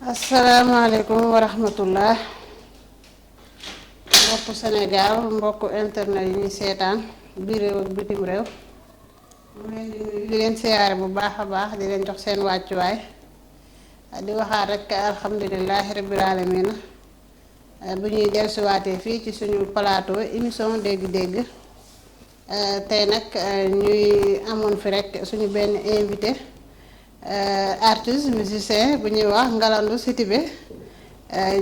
asalaamaaleykum wa rahmatullah mbokku Sénégal mbokku internet yi ñuy seetaan biir réew ak bitim réew mu leen di nuyu di leen siyaare bu baax a baax di leen jox seen wàccuwaay di waxaat rek alhamdulilahi rabbil aalamiina bu ñuy dellusiwaatee fii ci suñu plateau émission dégg-dégg tey nag ñuy amoon fi rek suñu benn invité artiste musicien bu ñuy wax Ngalandou Sidibé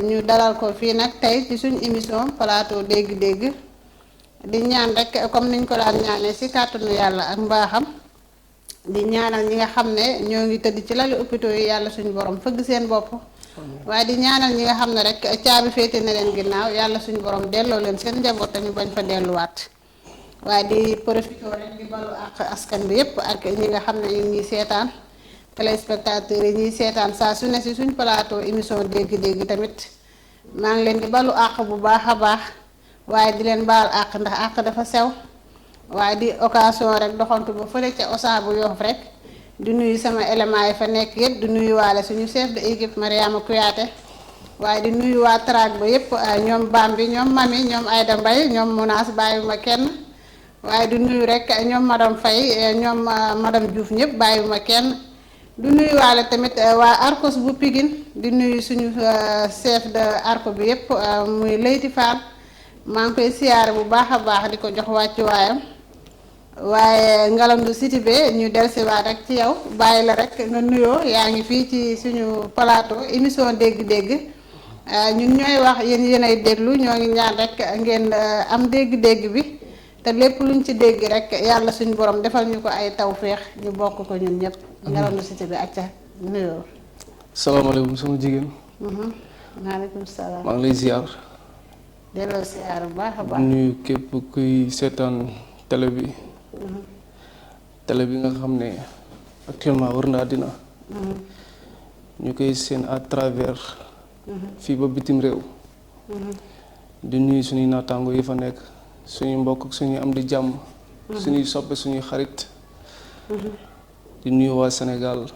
ñu dalal ko fii nag tey ci suñu émission plateau dégg-dégg di ñaan rek comme niñ ko daan ñaanee ci kàttanu yàlla ak mbaaxam di ñaanal ñi nga xam ne ñoo ngi tëdd ci lali hôpitaux yi yàlla suñu borom fëgg seen bopp waaye di ñaanal ñi nga xam ne rek caabi féete na leen ginnaaw yàlla suñu borom delloo leen seen njaboot te ñu bañ fa delluwaat waaye di profité rek di balu ak askan bi yépp ak ñi nga xam ne ñu ngi seetaan téléspectateurs yi ñuy seetaan saa su ne si suñ plateau émission dégg-dégg tamit maa ngi leen di balu àq bu baax a baax waaye di leen baal àq ndax àq dafa sew waaye di occasion rek doxantu ba fële ca Osa bu Yoff rek di nuyu sama élément yi fa nekk yépp di nuyu waale suñu chef de équipe Mariama Kouyaté waaye di nuyu waa track ba yépp ñoom Bambi ñoom Mami ñoom Aïda Mbaye ñoom Mounas bàyyiwuma kenn waaye di nuyu rek ñoom madame Faye ñoom madame Diouf ñëpp bàyyiwuma kenn du nuyu waale tamit waa Arcos bu Pikine di nuyu suñu chef de arco bi yépp muy Leyti Fall maa ngi koy siyaare bu baax a baax di ko jox wàccuwaayam waaye Ngalandou Sidibé ñu dellusiwaat rek ci yow bàyyi la rek nga nuyoo yaa ngi fii ci suñu plateau émission dégg-dégg ñun ñooy wax yéen ay déglu ñoo ngi ñaan rek ngeen am dégg-dégg bi te lépp luñ ci dégg rek yàlla suñu borom defal ñu ko ay tawféex ñu bokk ko ñun ñëpp. Ngalandou Sidibé ak ca nuyoo. salaamaaleykum sama jigéen. maaleykum salaam. maa ngi lay ziar. delloo ziar bu baax a baax. nuyu képp kuy seetaan télé bi. télé bi nga xam ne actuellement wër na àddina. ñu koy seen à travers. fii ba bitim réew. di nuyu suñuy naataango yi fa nekk suñuy mbokk ak suñuy am di jàmm. suñuy soppe suñuy xarit. di nuyu waa Sénégal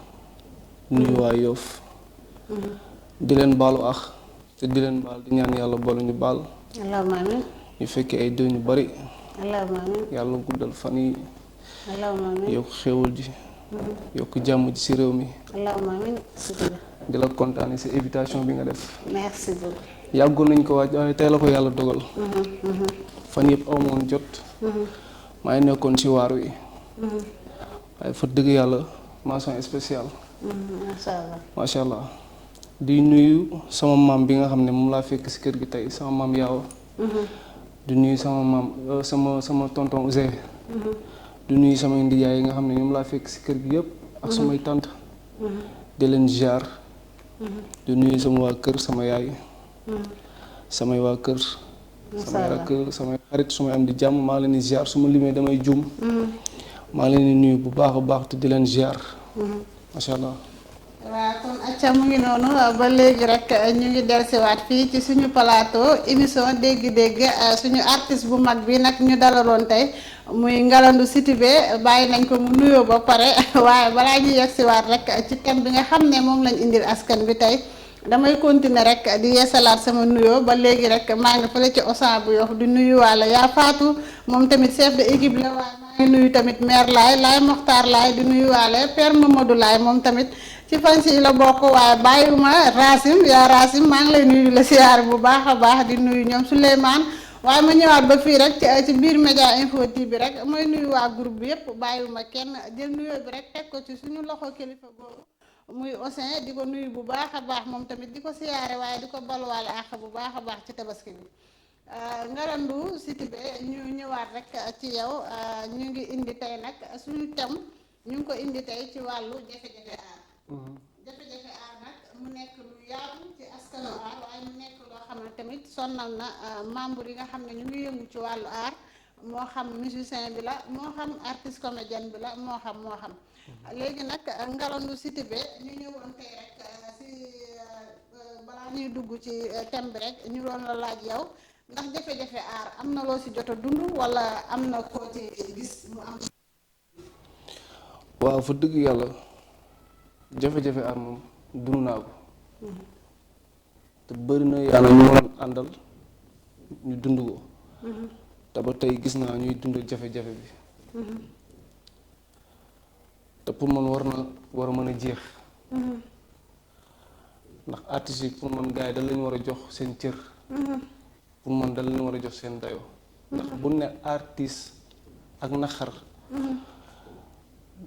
di nuyu waa Yoff di leen baalu ax te di leen baal di ñaan yàlla boolu ñu baal allahumma amiin ñu fekkee ay déwén yu bari allahumma amiin yàlla guddal fan yi allahumma amiin yokk xéwal ji yokk jàmm ji ci réew mi allahumma amiin Sidibé di la kontaane ci invitation bi nga def merci beaucoup yàggoon nañ ko waaj waaye tey la ko yàlla dogal fan yëpp amoon jot maa ngi nekkoon ci waar wi waaye fa dëgg yàlla mention spéciale macha allah di nuyu sama maam bi nga xam ne moom laa fekk ci kër gi tey sama maam yaawa di nuyu sama maam sama tonton Ousseyn di nuyu samay ndijaay yi nga xam ne ñoom laa fekk ci kër gi yëpp ak samay tante di leen ziar di nuyu sama waa kër sama yaay samay waa kër samay rakk samay xarit su may am di jàmm maa leen di ziar su ma limee damay juum maa leen di nuyu bu baax a baax te di leen ziar macha allah. waaw kon acca mu ngi noonu ba léegi rek ñu ngi dellusiwaat fii ci suñu plateau émission dégg-dégg suñu artiste bu mag bi nag ñu dalaloon tey muy Ngalandou Sidibé bàyyi nañ ko mu nuyoo ba pare waaye balaa ñuy yegsiwaat rek ci thème bi nga xam ne moom lañ indil askan bi tey damay continuer rek di yeesalaat sama nuyoo ba léegi rek maa ngi fële ci Osa bu Yoff di nuyuwaale yaa Fatou moom tamit chef de équipe la waaye maa ngi nuyu tamit maire Laay Mokhtar Laay di nuyuwaale père Mamadou Laay moom tamit ci fan si la bokk waaye bàyyiwuma Racim yaa Racim maa ngi lay nuyu la siyaar bu baax a baax di nuyu ñoom Souleymane waaye ma ñëwaat ba fii rek ci biir Média Info TV rek mooy nuyu waa groupe bi yépp bàyyiwuma kenn jël nuyoo bi rek teg ko ci suñu loxo kilifa boobu muy Ousseyn di ko nuyu bu baax a baax moom tamit di ko siyaare waaye di ko baluwaale àq bu baax a baax ci tabaski bi Ngalandou Sidibé ñu ñëwaat rek ci yow ñu ngi indi tey nag suñu thème ñu ngi ko indi tey ci wàllu jafe-jafe aar jafe-jafe aar nag mu nekk lu yaatu ci askanu aar waaye mu nekk loo xam ne tamit sonnal na membre yi nga xam ne ñu ngi yëngu ci wàllu aar moo xam musicien bi la moo xam artiste comédien bi la moo xam léegi nag Ngalandou Sidibé ñu ñëwoon tey rek ci balaa ñuy dugg ci thème bi rek ñu doon la laaj yow ndax jafe-jafe aar am na loo ci jot a dund walla am na koo ci gis mu am. waaw fa dëgg yàlla jafe-jafe aar moom dund naa ko te bëri na yaana ñu waroon àndal ñu dund ko te ba tey gis naa ñuy dund jafe-jafe bi te pour man war a mën a jeex ndax artistes yi pour man gars yi da lañu war a jox seen cër pour man da lañu war a jox seen dayoo ndax bu ne artiste ak naqar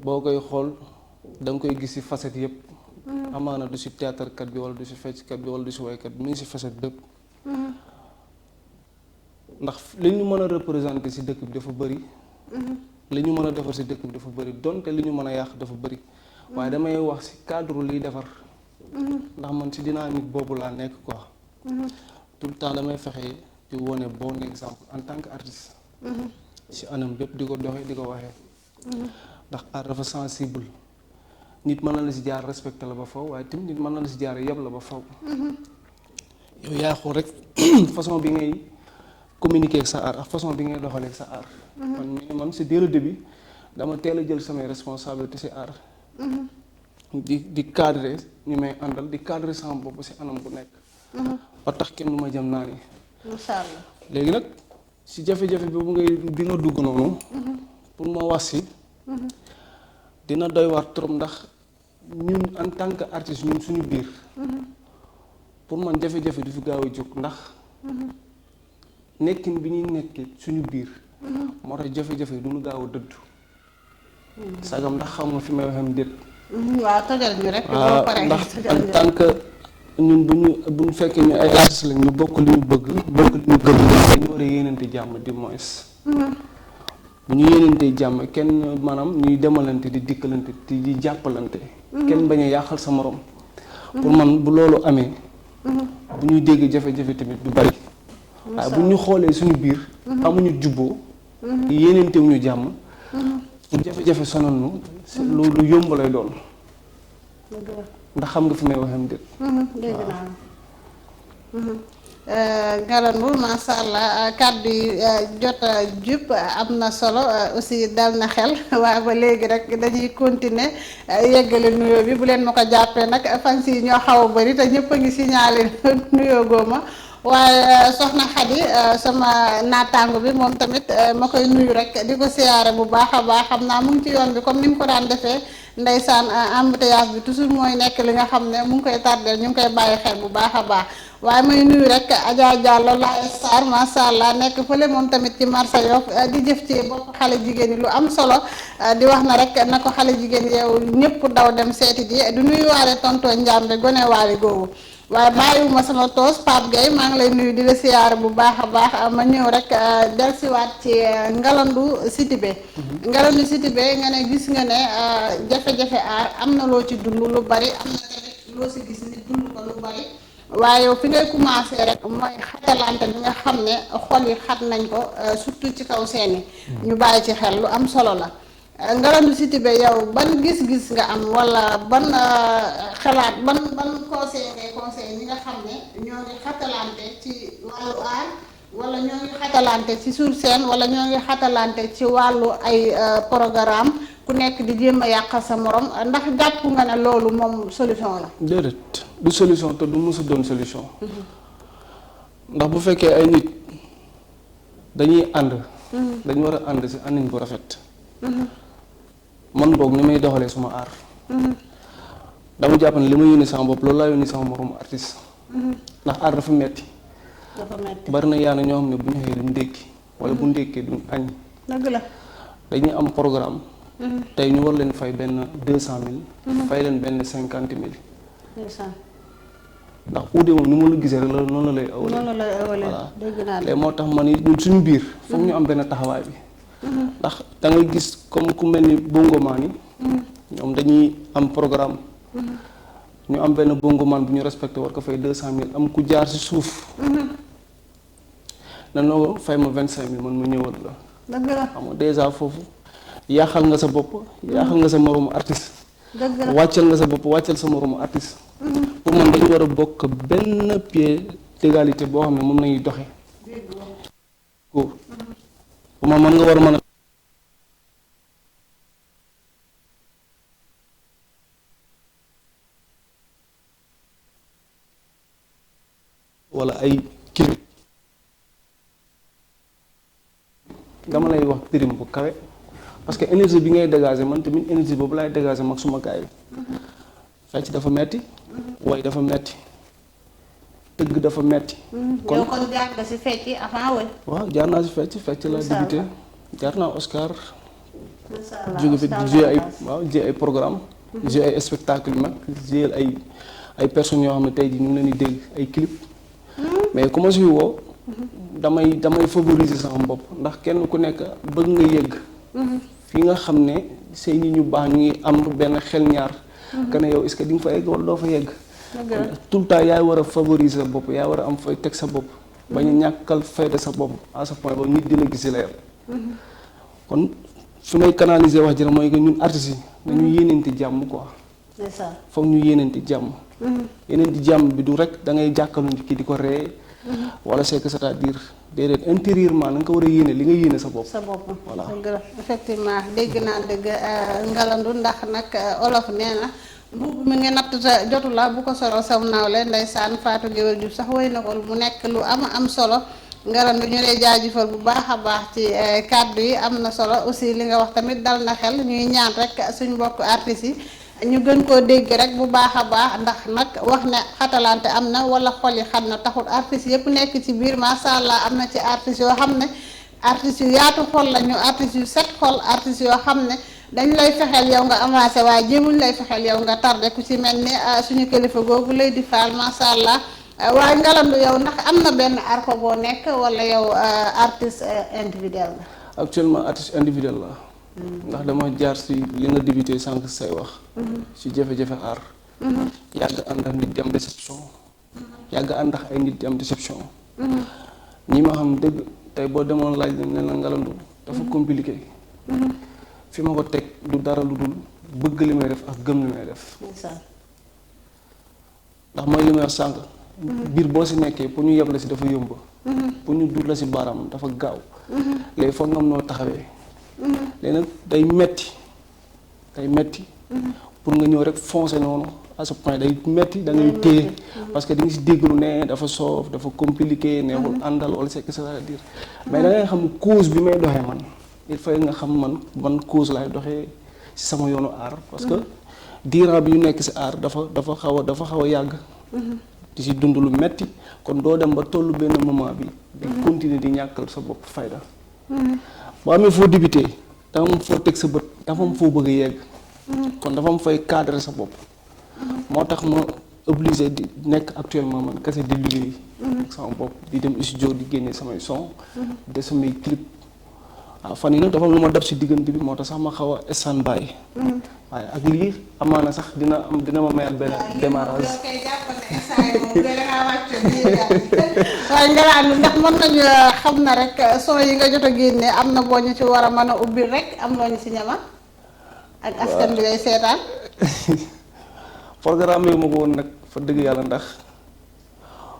boo koy xool da nga koy gis ci facette yëpp amaana du ci théâtre kat bi wala du ci fecckat bi wala du ci waykat bi mu ngi ci facette bépp ndax li ñu mën a représenter ci dëkk bi dafa bëri li ñu mën a defar ci dëkk bi dafa bëri donte li ñu mën a yàq dafa bëri waaye damay wax ci cadre liy defar ndax man ci dynamique boobu laa nekk quoi tout le temps damay fexe di wone bon exemple en tant que artiste ci anam bépp di ko doxee di ko waxee ndax art dafa sensible nit mën na la ci jaar respecté la ba faw waaye tamit nit mën na la ci jaar yeb la ba faw yow yaa xool rek façon bi ngay communiquer ak sa art ak façon bi ngay doxalee ak sa art man c'est dès le début dama teel a jël samay responsabilité ci art di cadrer ñu may àndal di cadrer sama bopp ci anam bu nekk ba tax kenn du ma jëm naa ni incha allah léegi nag ci jafe-jafe bi nga dugg noonu pour ma wax ci dina doy waar trop ndax ñun en tant que artiste ñun suñu biir pour man jafe-jafe du fi gaaw a jóg ndax nekkin bi ñuy nekkee suñu biir moo tax jafe-jafe du ñu gaaw a dëdd sagam ndax xam nga fi may waxam déet waaw tojal ñu rek ndax en tant que ñun bu ñu fekkee ñu ay artistes lañ ñu bokk li ñu bëgg bokk li ñu gëm dañu war a yéenante jàmm du moins bu ñu yéenantee jàmm kenn maanaam ñuy demalante di dikkalante di jàppalante kenn bañ a yàqal sa morom pour man bu loolu amee bu ñuy dégg jafe-jafe tamit du bari waaye bu ñu xoolee suñu biir amuñu jubboo yéenantewuñu jàmm bu jafe-jafe sonal nu lu yomb lay doon ndax xam nga fi may waxam déet dégg naa Ngalandou masha Allah kàddu yi jot a jub am na solo aussi dal na xel waaye ba léegi rek dañuy continuer yeggale nuyoo bi bu leen ma ko jàppee nag fans yi ñoo xaw a bëri te ñëpp a ngi signalé nuyoo gooma waaye soxna Xadi sama naataango bi moom tamit ma koy nuyu rek di ko siyaare bu baax a baax xam naa mu ngi ci yoon bi comme ni mu ko daan defee ndeysaan embouteillage bi toujours mooy nekk li nga xam ne mu ngi koy tardel ñu ngi koy bàyyi xel bu baax a baax waaye may nuyu rek Adja Diallo la star masha Allah nekk fële moom tamit ci marché Yoff di jëf ci bopp xale jigéen yi lu am solo di wax na rek na ko xale jigéen yow ñëpp daw dem seeti ji du nuyu waale tonton Njàmbe gone waale googu waaye bàyyiwuma sama toos Pape Gueye maa ngi lay nuyu di la siyaare bu baax a baax ma ñëw rek dellusiwaat ci Ngalandou Sidibé Ngalandou Sidibé nga ne gis nga ne jafe-jafe aar am na loo ci dund lu bari am na tamit loo si gis nit dund ko lu bari waaye yow fi ngay commencé rek mooy xatalante bi nga xam ne xol yi xat nañ ko surtout ci kaw seeni ñu bàyyi ci xel lu am solo la Ngalandou Sidibé yow ban gis-gis nga am wala ban xalaat ban conseil ngay conseil ñi nga xam ne ñoo ngi xatalante ci wàllu aar wala ñoo ngi xatalante ci sur scène wala ñoo ngi xatalante ci wàllu ay programme ku nekk di jéem a yàqal sa morom ndax jàpp nga ne loolu moom solution la. déedéet du solution te du mës a doon solution ndax bu fekkee ay nit dañuy ànd dañu war a ànd ci àndin bu rafet man boog ni may doxalee suma aar dama jàpp ne li ma yónni sama bopp loolu laa yónni sama moromu artiste ndax aar dafa metti bari na yaana ñoo xam ne bu ñu xëyee duñ ndékki wala bu ndékkee duñ añ dëgg la dañuy am programme tey ñu war leen fay benn 200,000 fay leen benn 50,000 ndax uude moom ni ma la gisee rek la noonu la lay ëwalee voilà léegi moo tax man it ñun suñu biir foog ñu am benn taxawaay bi ndax da ngay gis comme ku mel ni bongomaan yi ñoom dañuy am programme ñu am benn bongomaan bu ñu respecté war ko fay 200,000 am ku jaar ci suuf na noo fay ma 25,000 man mu ñëwal la dëgg la xam nga déjà foofu yaaxal nga sa bopp yaaxal nga sa moroomu artiste wàccal nga sa bopp wàccal sa moroomu artiste pour man dañu war a bokk benn pied d'égalité boo xam ne moom nañuy doxe pour man mën nga war a mën a wala ay clip dama lay wax prime bu kawe parce que énergie bi ngay dégager man tamit énergie boobu laay dégager mag suma gaay bi fecc dafa metti way dafa metti tëgg dafa metti yow kon jaar nga si fecc avant woy. waaw jaar naa si fecc la débuté jaar naa Oscar macha allah jóge fi joué ay waaw joué ay programme joué ay spectacle yu mag joué ay personnes yoo xam ne tey jii ñu ngi leen di dégg ay clip mais ku ma siy woo damay favoriser sama bopp ndax kenn ku nekk bëgg nga yëgg fi nga xam ne say nit ñu baax ñu ngi am benn xel ñaar que ne yow est-ce que di nga fa yegg wala doo fa yegg tout le temps yaay war a favoriser sa bopp yaay war a am fay teg sa bopp bañ a ñàkkal fayda sa bopp à ce point ba nit di la gis la yow kon fi may canaliser wax ji rek mooy que ñun artistes yi nañu yéeneenti jàmm quoi foog ñu yéeneenti jàmm yéeneenti jàmm bi du rek da ngay jàkkalu nit ki di ko ree wala c'est que c'est-à-dire déedéet intérieurement na nga ko war a yéene li nga yéene sa bopp. sa bopp voilà effectivement dégg naa dëgg ngalandu ndax nag olof nee na mbubb mi nga natt sa jotu la bu ko solo saw nawle ndeysaan Fatou Guewel Diouf sax woy na ko mu nekk lu am solo ngalandu ñu lay jaajëfal bu baax a baax ci kàddu yi am na solo aussi li nga wax tamit dal na xel ñuy ñaan rek suñ mbokk artistes yi ñu gën koo dégg rek bu baax a baax ndax nag wax ne xatalante am na wala xol yi xam na taxul artistes yëpp nekk ci biir macha allah am na ci artistes yoo xam ne artistes yu yaatu xol lañu artistes yu set xol artistes yoo xam ne dañ lay fexeel yow nga avancé waaye jéemuñ lay fexeel yow nga tardé ku ci mel ni suñu kilifa googu lay di faal macha allah waaye ngalandu yow ndax am na benn arko boo nekk wala yow artiste individuel la. actuellement artiste individuel la. ndax dama jaar si li nga débuté sànq say wax. si jafe-jafe art. yàgg ànd ak nit di am déception. yàgg ànd ak ay nit di am déception. ñi ma xam dëgg tey boo demoon laaj ne la ngalandu dafa compliqué. fi ma ko teg du dara lu dul bëgg li may def ak gëm li may def. ndax mooy li may wax sànq. biir boo si nekkee pour ñu yeb la si dafa yomb. pour ñu dur la si baaraam dafa gaaw. léegi foog nga am noo taxawee. léegi nag day metti pour nga ñëw rek foncer noonu à ce point day metti da ngay téye parce que di nga si dégg lu ne dafa soof dafa compliqué neexul àndal wala c'est que c'est-à-dire mais da ngay xam cause bi may doxee man il faut nga xam man ban cause laay doxee si sama yoonu aar parce que diiran bi ñu nekk si aar dafa xaw a yàgg di si dund lu metti kon doo dem ba tollu benn moment bi di continuer di ñàkkal sa bopp fayda boo amee foo débuté dafa am foo teg sa bët dafa am foo bëgg a yegg kon dafa am fay cadre sa bopp moo tax ma obligé di nekk actuellement man kese di liggéey ak sama bopp di dem studio di génne samay son de samay clip waaw fan yi nag dafa am lu ma dab si diggante bi moo tax sax ma xaw a stand by waaye ak lii amaana sax dina ma mayal benn démarrage waaye ngalandu ndax mën nañu xam na rek son yi nga jot a génne am na boo ñu ci war a mën a ubbil rek am loo ñu si ñama ak askan bi lay seetaan programme yi ma ko woon nag fa dëgg yàlla ndax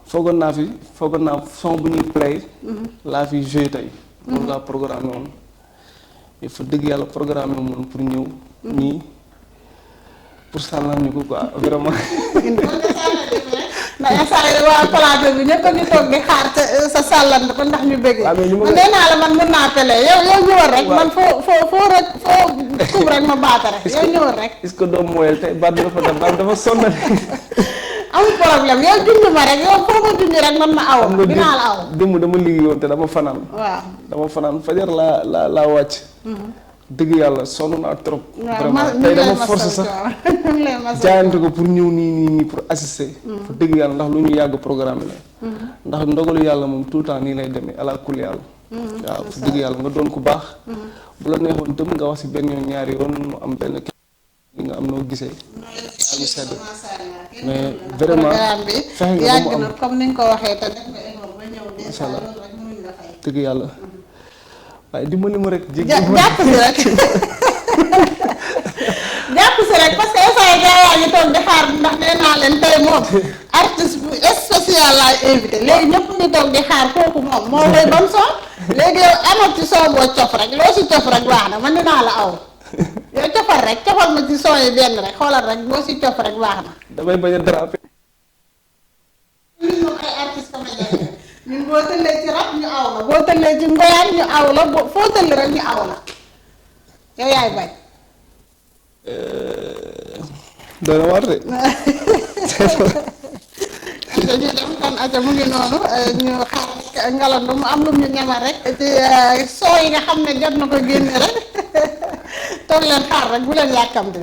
foogoon naa son bu ñuy play laa fi joué tey moom laa programme woon mais fa dëgg yàlla programme woon pour ñëw nii pour sànnal ñu ko quoi vraiment ndax instant yii waa plateau bi ñëpp a ngi toog di xaar sa sàllant ko ndax ñu bëgg. man nee naa la man mën naa télé yow ñëwal rek. man foo rek foo kub rek ma baata rek yow ñëwal rek. est-ce que doo mooyal tey baat bi dafa sonnal. amul problème yow junj ma rek yow foo ma junj rek man ma aw. dinaa la aw démb dama liggéeyoon te dama fanaan. waaw dama fanaan fajar laa wàcc. dëgg yàlla sonn naa trop. vraiment tey dama force sax jaayante ko pour ñëw nii pour assister. fa dëgg yàlla ndax lu ñu yàgg programme la. ndax ndogalu yàlla moom tout le temps nii lay demee ala kulli yàlla. waaw fa dëgg yàlla nga doon ku baax. bu la neexoon dem nga wax si benn yoon ñaari yoon mu am benn kii nga am noo gisee. mu sedd mais vraiment fexe nga ba mu am yàgg na comme ni nga ko waxee te def nga effort ba ñëw. incha allah dëgg yàlla. waaye dimbali ma rek. jàpp si rek jàpp si rek parce que instant yii gaa ngi toog di xaar ndax nee naa leen tey moom artiste bu spécial laay invité léegi ñëpp ngi toog di xaar kooku moom moo koy ban son léegi yow amat ci son boo cof rek loo si cof rek baax na man dinaa la aw yow cofal rek cofal ma ci son yi benn rek xoolal rek boo si cof rek baax na. damay bañ a déraper. ñun moom ay artiste comme jafe ñun boo tëllee ci rab ñu aw la boo tëllee ci ngoyaan ñu aw la foo tëll rek ñu aw la yow yaay bañ. doy na waar de. dañu dem kon aja mu ngi noonu ñu xaar ngalandu mu am lu ñu ñamal rek ci soo yi nga xam ne jot na ko génne rek toog leen xaar rek bu leen yàkkamte.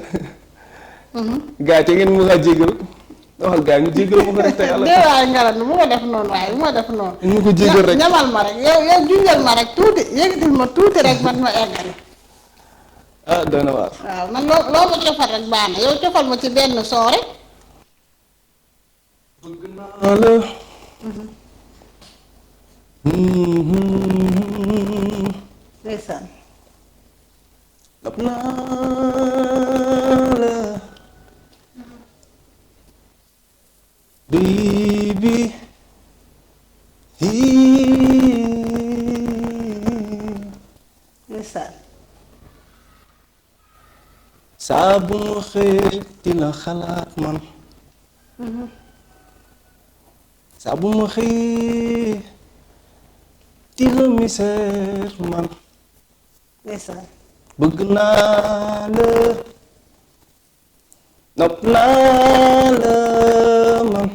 gaa yi te ngeen mën a jégal waxal gaa yi ñu jégal ma ko rek te yàlla. dee waaye ngalandu bu ma def noonu waaye bu ma def noonu. ñu ko jégal rek ñamal ma rek yow junjal ma rek tuuti yëgatil ma tuuti rek man ma eggali. ah doy na waar. waaw man loo ma cofal rek baax na yow cofal ma ci benn soo rek. bëgg naa la. ndeysaan. dab naa la. baby. ndeysaan. saa bu ma xëy di la xalaat man. saa bu ma xëy di la misère man. ndeysaan. bëgg naa la. nopp naa la man.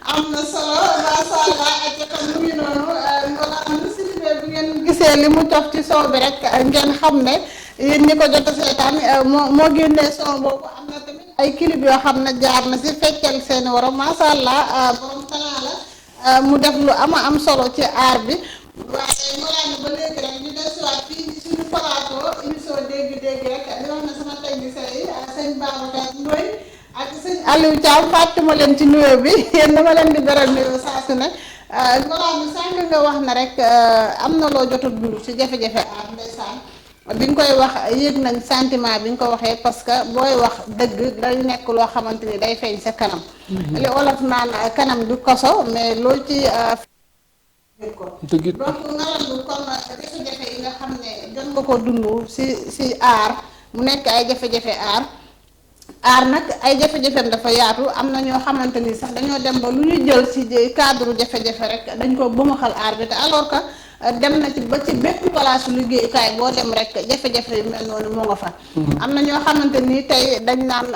am na solo macha allah ak xam mu ngi noonu wala am na silibee bu ngeen gisee li mu cof ci soow bi rek ngeen xam ne yéen ñi ko jot a seetaan moo génnee son boobu am na tamit ay clip yoo xam ne jaar na si feccal seeni waram macha allah borom talent la mu def lu am solo ci aar bi waaye ngolaan ba léegi rek ñu dellusiwaat fii ci suñu plateau émission dégg-dégg rek di wax na sama technicien yi sëñ Babacar Ndoye ak sëñ Aliou Thiam fàttuma leen ci nuyoo bi yéen dama leen di beral nuyoo saa su ne ngolaan bi sànq nga wax na rek am na loo jotul dund ci jafe-jafe aar ndeysaan bi nga koy wax yëg nañ sentiment bi nga ko waxee parce que booy wax dëgg day nekk loo xamante ni day feeñ sa kanam li olof naan kanam du koso mais loolu ci dëgg donc ngalandu kon jafe-jafe yi nga xam ne jot nga ko dund si aar mu nekk ay jafe-jafe aar nag ay jafe-jafeem dafa yaatu am na ñoo xamante ni sax dañoo dem ba lu ñu jël ci cadre jafe-jafe rek dañ ko bëmaxal aar bi te alors que dem na ci ba ci bépp place liggéeyukaay boo dem rek jafe-jafe yu mel noonu moo nga fa. am na ñoo xamante ni tey dañ naan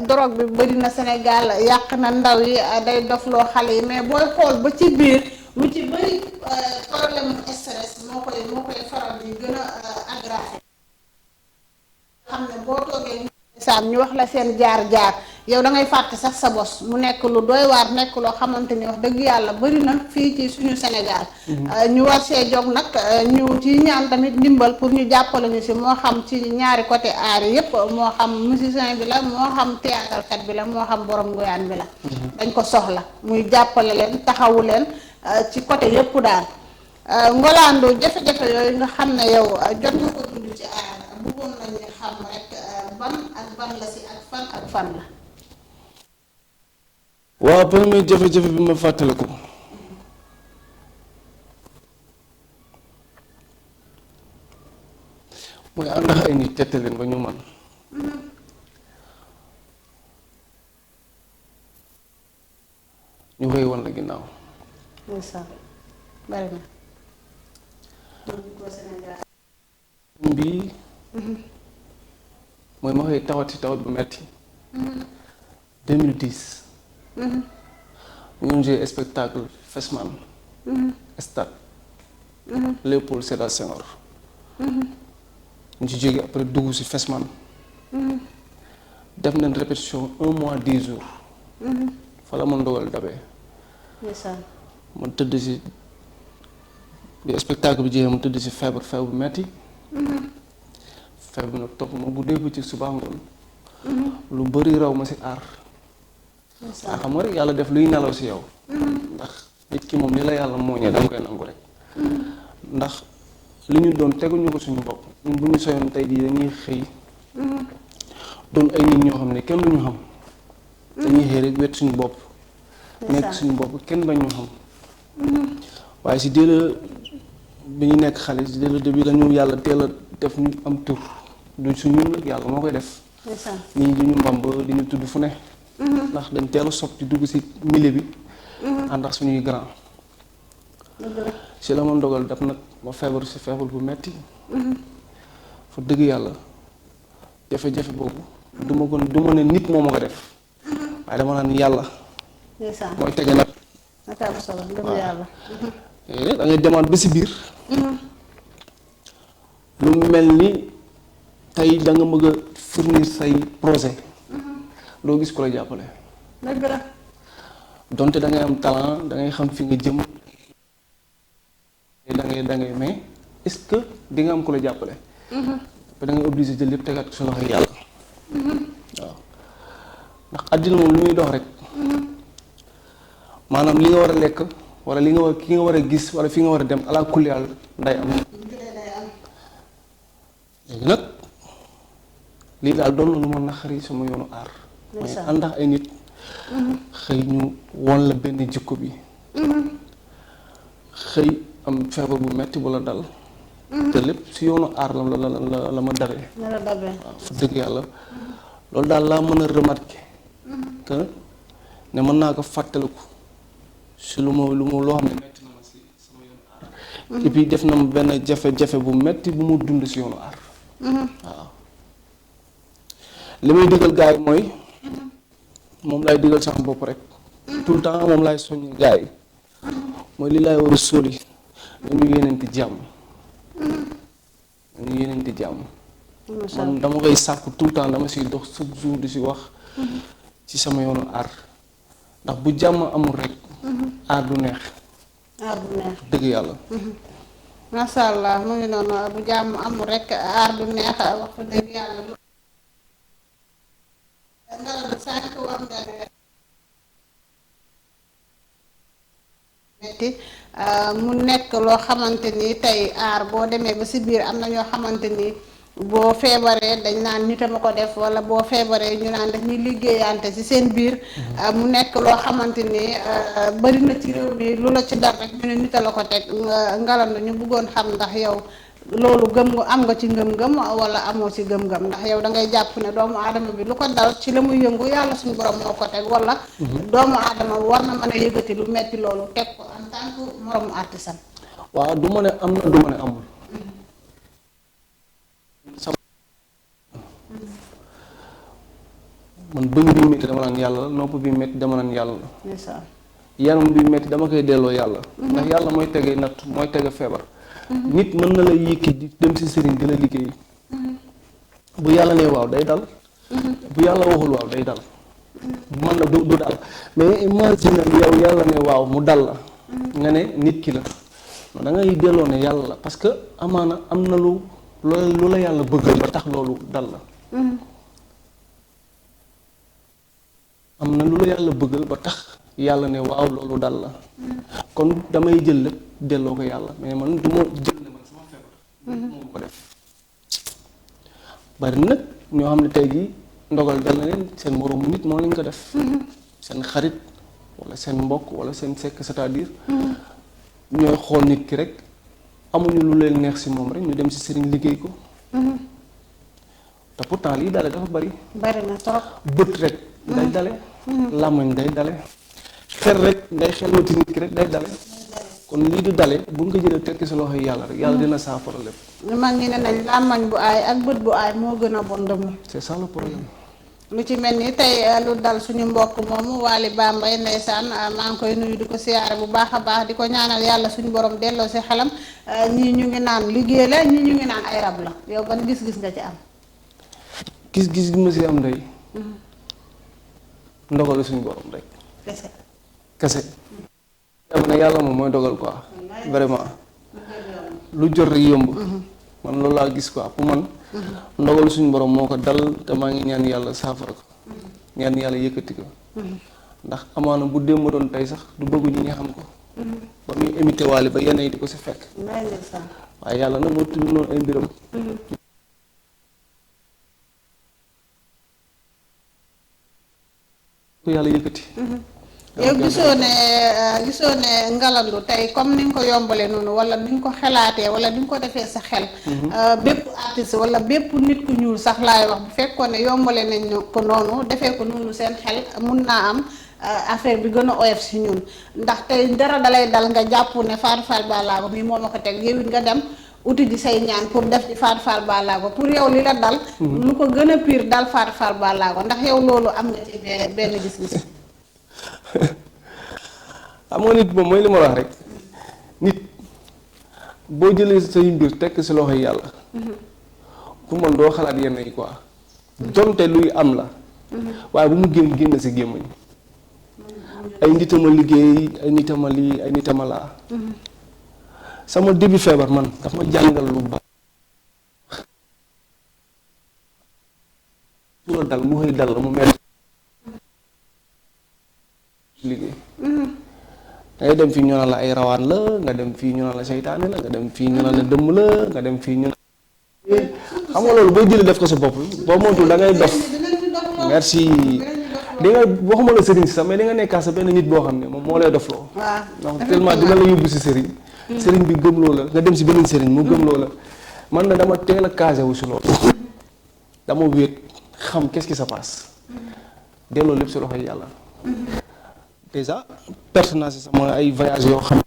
drogue bi bëri na Sénégal yàq na ndaw yi day dofloo xale yi mais booy xool ba ci biir lu ci bëri problème stress moo koy faral di gën a aggravé. xam ne boo toogee ñu wax la seen jaar-jaar yow da ngay fàtte sax sa bos mu nekk lu doy waar nekk loo xamante ni wax dëgg yàlla bari na fii ci suñu Sénégal. ñu war see jóg nag ñu ci ñaan tamit ndimbal pour ñu jàppale ñu si moo xam ci ñaari côté aar yépp moo xam musicien bi la moo xam théâtre kat bi la moo xam borom ngoyaan bi la. dañ ko soxla muy jàppale leen taxawu leen ci côté yépp daal. Ngolaando jafe-jafe yooyu nga xam ne yow jot nga ko dund ci aar bëggoon nañu xam rek ban ak ban la si ak fan la. waaw premier jafe-jafe bi ma fàttaliku mooy ànd ak ay nit tette leen ba ñu man ñu koy wan la ginnaaw. ndeysaan bari na. bii mooy ma koy tawat bu metti 2010 ñu ngi joué spectacle Fesman stade Léopold Sédar Senghor ñu ci jógee après dugg ci Fesman def nañ répétition 1 mois 10 jours fa la ma ndogal dabee ma tëdd ci bi spectacle bi jeexee ma tëdd ci feebar bu metti feebar nag topp ma bu dégg ci suba ngoon lu bari raw ma ci aar xam nga rek yàlla def luy nelaw ci yow ndax nit ki moom li la yàlla mooñee danga koy nangu rek ndax li ñu doon teguñu ko suñu bopp ñun bu ñu soyoon tey jii dañuy xëy doon ay nit ñoo xam ne kenn duñu xam dañuy xëy rek wet suñu bopp nekk suñu bopp kenn bañ ñu xam waaye ci dès le bi ñu nekk xale dès le début dañu yàlla teel a def ñu am tur du su ñun nag yàlla moo koy def. nit ñi di ñu mbamb di ñu tudd fu ne. ndax dañ teel a sob di dugg si milieu bi. ànd ak suñuy grand. si la ma ndogal daf nag ma feebar si feebar bu metti fa dëgg yàlla jafe-jafe boobu. du ma ne nit moo ma ko def. waaye dama naan yàlla. mooy tege nag. yàlla. da ngay demaat ba si biir. lu mel ni tey da nga bëgg a fournir say projet. doo gis ku la jàppale. dëgg la. donte da ngay am talent da ngay xam fi nga jëm. da ngay mais est-ce que di nga am ku la jàppale. ba da ngay obligé jël lépp tegaat su loxo yàlla. waaw ndax àddina moom lu muy dox rek. maanaam li nga war a lekk wala ki nga war a gis wala fi nga war a dem ala kulli yàlla nday am. léegi nag lii daal doon na lu ma naqari sama yoonu aar. mooy ànd ak ay nit. xëy ñu won la benn jikko bi. xëy am feebar bu metti bu la dal. te lépp si yoonu aar la ma dabee. waaw fa dëgg yàlla loolu daal laa mën a remarqué. que ne mën naa ko fàttaliku si lu ma loo xam ne metti na ma si sama yoonu aar. et puis def na ma benn jafe-jafe bu metti bu mu dund si yoonu aar. waaw li may digal gars yi mooy moom lay digal sama bopp rek tout le temps moom lay soññ gars yi mooy li lay war a sóoli dañu yéeneenti jàmm. man dama koy sàkku tout le temps dama siy dox chaque jour di si wax ci sama yoonu aar ndax bu jàmm amul rek aar du neex dëgg yàlla. masha Allah mu ngi noonu bu jàmm amul rek aar du neex wax fa dëgg yàlla. sànq wax nga ne metti mu nekk loo xamante ni tey aar boo demee ba si biir am na ñoo xamante ni boo feebaree dañ naan nit a ma ko def wala boo feebaree ñu naan dañuy liggéeyante ci seen biir. mu nekk loo xamante ni bari na ci réew mi lu la ci dar rek ñu ne nit a la ko teg ngalandu ñu bëggoon xam ndax yow loolu gëm nga am nga ci ngëm-ngëm wala amoo ci ngëm-ngëm ndax yow da ngay jàpp ne doomu aadama bi lu ko dal ci la muy yëngu yàlla suñu borom moo ko teg wala. doomu aadama war na mën a yëgati lu metti loolu teg ko en tant que moromu artisan. waaw du ma ne am na du ma ne amul. man bëñ bi métti dama naan yàlla la nopp bi métti dama naan yàlla la. yaram bi métti dama koy delloo yàlla. ndax yàlla mooy tege natt mooy tege feebar. nit mën na la yëkki di dem si sëriñ di la liggéey. bu yàlla nee waaw day dal. bu yàlla waxul waaw day dal. man la du dal mais imagine yow yàlla ne waaw mu dal la. nga ne nit ki la da ngay delloo ne yàlla la parce que amaana am na lu la yàlla bëggal ba tax loolu dal la. am na lu la yàlla bëggal ba tax yàlla ne waaw loolu dal la. kon damay jël lépp delloo ko yàlla mais man du ma jël ne man sama feebar. moo ko def bari nag ñoo xam ne tey jii ndogal dal na leen seen moroomu nit moo lañ ko def. seen xarit wala seen mbokk wala seen sekk c'est-à-dire. ñooy xool nit ki rek amuñu lu leen neex ci moom rek ñu dem ci sëriñ liggéey ko. te pourtant lii dale dafa bari. bari na trop. bët rek. day dale. làmmiñ day dale. xel rek ngay xelmati nit ki rek day dale. kon lii di dale bu nga ko jëlee tekki sa loxo yàlla rek yàlla dina saafara lépp. mag ñi ne nañ làmmiñ bu aay ak bët bu aay moo gën a bon dëmm. c'est ça le problème. lu ci mel ni tey lu dal suñu mbokk moomu Waly Bambey ndeysaan maa ngi koy nuyu di ko siyaare bu baax a baax di ko ñaanal yàlla suñu borom delloo si xelam ñii ñu ngi naan liggéey la ñii ñu ngi naan ay rab la yow ban gis-gis nga ci am. gis-gis gi ma si am ndey. ndogalu suñu borom rek. kese. am na yàlla moom mooy dogal quoi vraiment lu jot rek yomb. man loolu laa gis quoi pour man. ndogalu suñu borom moo ko dal te maa ngi ñaan yàlla saafara ko. ñaan yàlla yëkkati ko. ndax amaana bu démb doon tey sax du bëgg ñi nga xam ko. ba muy imité Waly ba yenn yi di ko si fekk. waaye yàlla nag moo tudd noonu ay mbiram. ko yàlla yëkkati. yow gisoo ne ngalandu tey comme ni nga ko yombale noonu wala ni nga ko xelaatee wala ni nga ko defee sa xel. bépp artiste wala bépp nit ku ñuul sax laay wax bu fekkoon ne yombale nañ ko noonu defee ko noonu seen xel mun naa am affaire bi gën a oyof si ñun ndax tey dara dalay dal nga jàpp ne Fatou Fall Ballago mii moo ma ko teg yow it nga dem uti ji say ñaan pour def ci Fatou Fall Ballago pour yow li la dal. lu ko gën a pire dal Fatou Fall Ballago ndax yow loolu am nga ci benn gis-gis. xam nga nit moom mooy li ma wax rek nit boo jëlee say mbir tekk si loxo yàlla. pour man doo xalaat yenn yi quoi. jonte luy am la. waaye bu mu génn si gémmañ ay nitama liggéey ay nitama lii ay nitama laa. sama début feebar man daf ma jàngal lu baax. su la dal mu xëy dal la mu mel. liggéey. ngay dem fii ñu ne la ay rawaan la nga dem fii ñu ne la seytaane la nga dem fii ñu ne la dëmm la nga dem fii ñu ne. xam nga loolu boo jëlee def ko sa bopp boo moytuwul da ngay dof. merci di nga waxuma la sëriñ si sax mais di nga nekkaa sa benn nit boo xam ne moom moo lay dofloo. waaw donc tellement dina la yóbbu si sëriñ. sëriñ bi gëmloo la nga dem si beneen sëriñ mu gëmloo la man na dama teel a casé wu si loolu. dama wéet xam qu'est-ce qui se passe. delloo lépp si loxoy yàlla. déjà perte naa si sama ay voyage yoo xam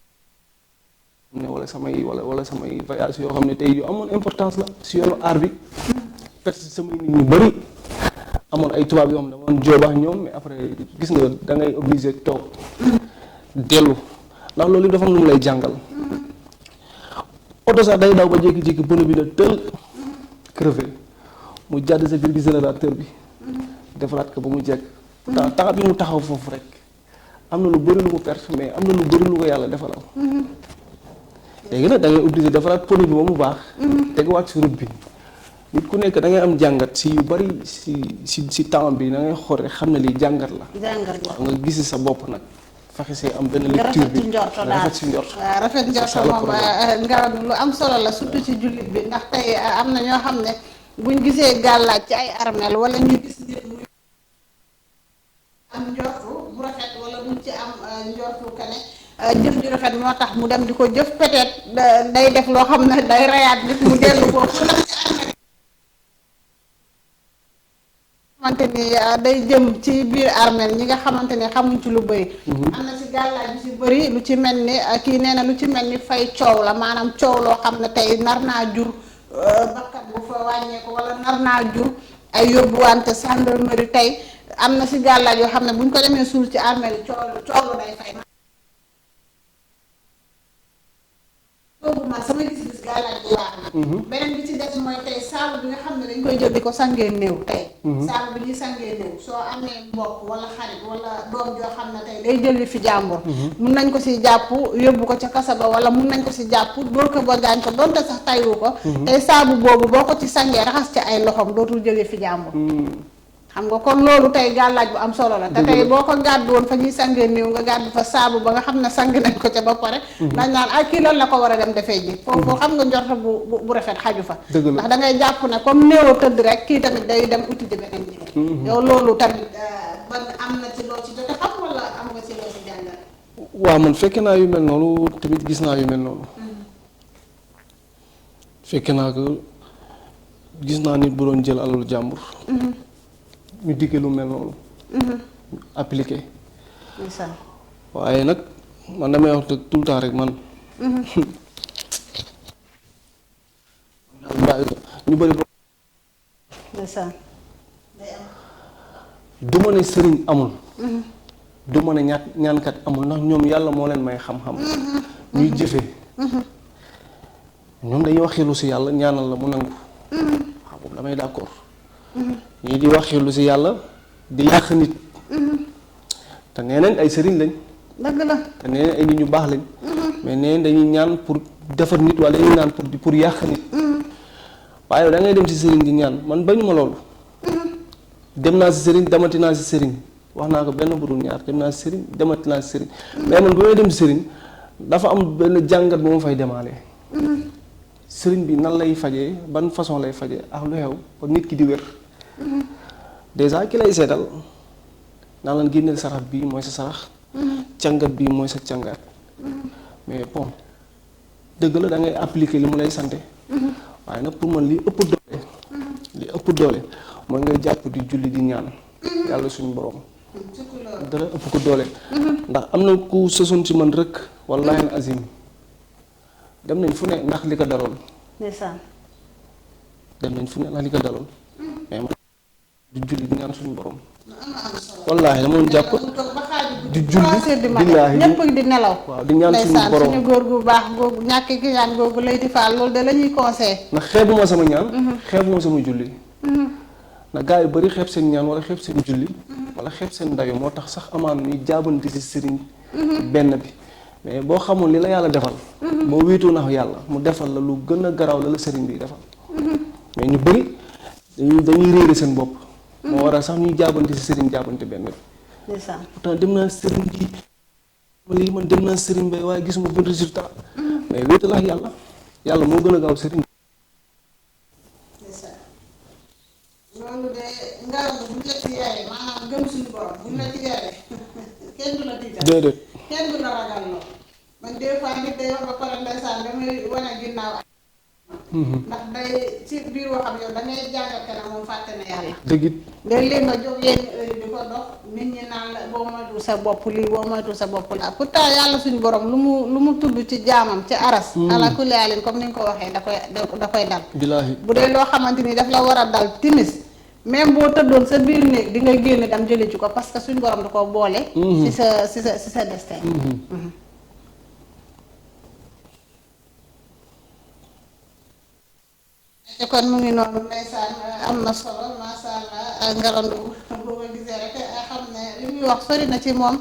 ne wala samay voyage yoo xam ne tey yu amoon importance la si yoonu aar bi. perte si samay nit ñu bëri. amoon ay tubaab yoo xam ne dama doon joobaax ñoom mais après gis nga da ngay obligé toog dellu ndax loolu dafa am lu mu lay jàngal. oto sax day daw ba jékki-jékki pneu bi na tël crevé mu jàdd sa biir générateur bi defaraat ko ba mu jekk taxa bi mu taxaw foofu rek am na lu bëri lu mu perte mais am na lu bëri lu ko yàlla defalal. léegi nag da ngay obligé defaraat pneu bi ba mu baax. teguwaat si route bi. nit ku nekk da ngay am jàngat si yu bari si temps bi da ngay xool rek xam ne lii jàngat la. jàngat la nga gis sa bopp nag fexe see am benn lecture bi rafet si njort. waaw rafet njort moom ngaram lu am solo la surtout ci jullit bi ndax tey am na ñoo xam ne buñ gisee gàllaaj ci ay armeel wala ñu gis nit muy am njortu bu rafet wala buñ ci am njortu kane jëf ju rafet moo tax mu dem di ko jëf peut-être day def loo xam ne day rayaat nit mu dellu foofu xamante ni day jëm ci biir armeel ñi nga xamante ni xamuñ ci lu bëri. am na si gàllaaj bi si bëri lu ci mel ni kii nee na lu ci mel ni fay coow la maanaam coow loo xam ne tey nar naa jur bakkat bu fa wàññeeku wala nar naa jur ay yóbbuwante gendarmerie tey am na si gàllaaj yoo xam ne buñ ko demee suul ci armeel yi coow lu day fay. boobu man sama gis-gis gàllaaj bi baax na. beneen bi ci des mooy tey saabu bi nga xam ne dañ koy jël di ko sangee néew tey. saabu bi ñuy sangee néew soo amee mbokk wala xarit wala doom joo xam ne tey day jël fi jàmbur. mun nañ ko si jàpp yóbbu ko ca kasa ba wala mun nañ ko si jàpp dóor ko ba gaañ ko donte sax tayu ko. tey saabu boobu boo ko ci sangee raxas ci ay loxoom dootul jëlee fi jàmbur. xam nga kon loolu tey gàllaaj bu am solo la te tey boo ko gàddu woon fa ñuy sangee néew nga gàddu fa saabu ba nga xam ne sang nañ ko ca ba pare dañ naan ay kii loolu la ko war a dem defee ji foofu xam nga njort bu rafet xaju fa ndax da ngay jàpp ne comme néew tëdd rek kii tamit day dem uti ji beneen ji yow loolu tamit ban am na ci loo ci jote xam wala am nga ci loo ci jàngal waaw man fekke naa yu mel noonu tamit gis naa yu mel noonu fekke naa ko gis naa nit bu doon jël alalu jàmbur ñu diggee lu mel noonu. appliqué. waaye nag man damay wax tout le temps rek man. ñu bëri. du ma ne sëriñ amul. du ma ne ñaankat amul ndax ñoom yàlla moo leen may xam-xam. ñuy jëfee. ñoom dañuy waxilu si yàlla ñaanal la mu nangu. waaw boobu damay d'accord. ñii di waxilu si yàlla di yàq nit. te nee nañ ay sëriñ lañ. dëgg la te nee nañ ay nit ñu baax lañ. mais nee nañ dañuy ñaan pour defar nit wala dañuy ñaan pour yàq nit. waaye da ngay dem si sëriñ di ñaan man bañu ma loolu. dem naa si sëriñ demati naa si sëriñ wax naa ko benn budul ñaar dem naa si sëriñ demati naa si sëriñ mais man bu may dem si sëriñ dafa am benn jàngat bu ma fay demaale. sëriñ bi nan lay fajee ban façon lay fajee ak lu xew ba nit ki di wér. déjà ki lay seetal naan lan génneel sarax bii mooy sa sarax càngat bii mooy sa càngat mais bon dëgg la da ngay appliquer li mu lay sante waaye nag pour man li ëpp doole mooy ngay jàpp di julli di ñaan yàlla suñu borom dara ëpp ko doole ndax am na ku sosoon ci man rek wallahi azim dem nañ fu ne ndax li ko daloon ndeysaan dem nañ fu ne ndax li ko daloon mais man di julli di ñaan suñu borom wallaahi dama doon jàpp di julli billaahi ñëpp di nelaw waaw di ñaan suñu borom suñu góor gu baax googu ñàkk ki ñaan googu lay di faal loolu de la ñuy conseillé ndax xeebuma sama ñaan xeebuma sama julli ndax gaa yu bari xeeb seen ñaan wala xeeb seen julli wala xeeb seen ndayo moo tax sax amaan ni jaabanti ci sëriñ benn bi mais boo xamul li la yàlla defal boo wéetoo nax yàlla mu defal la lu gën a garaaw la la sëriñ bi defal mais ñu bëri dañuy réere seen bopp moo waral sax ñuy jaabante si sëriñ jaabante benn bi pourtant dem naa sëriñ bi lii man dem naa sëriñ bay waaye gisuma benn résultat mais wéetal ak yàlla moo gën a gaaw sëriñ loolu de ngelaw bu ñu la ci yaree maanaam gëm suñu borom bu ñu la ci yaree kenn du la tiital déedéet kenn du la ragal loo man des fois nit day wax ba pare ndeysaan damay wane ginnaaw ndax day ci biir waxam yow da ngay jàngal kanam moom fàtte na yàlla dëgg it léeg-léeg nga jóg yenn heure di ko dox nit ñi naan la boo moytu sa bopp lii boo moytu sa bopp laa pourtant yàlla suñu borom lu mu tudd ci jaamam ci aras ala kulli haalin comme ni nga ko waxee da koy dal billaahi bu dee loo xamante ni daf la war a dal timis même boo tëddoon sa biir néeg di nga génn dem jëli ci ko parce que suñu borom da ko boole ci sa destin te kon mu ngi noonu ndeysaan am na solo masha Allah ngalandu boo ko gisee rek xam ne li muy wax sori na ci moom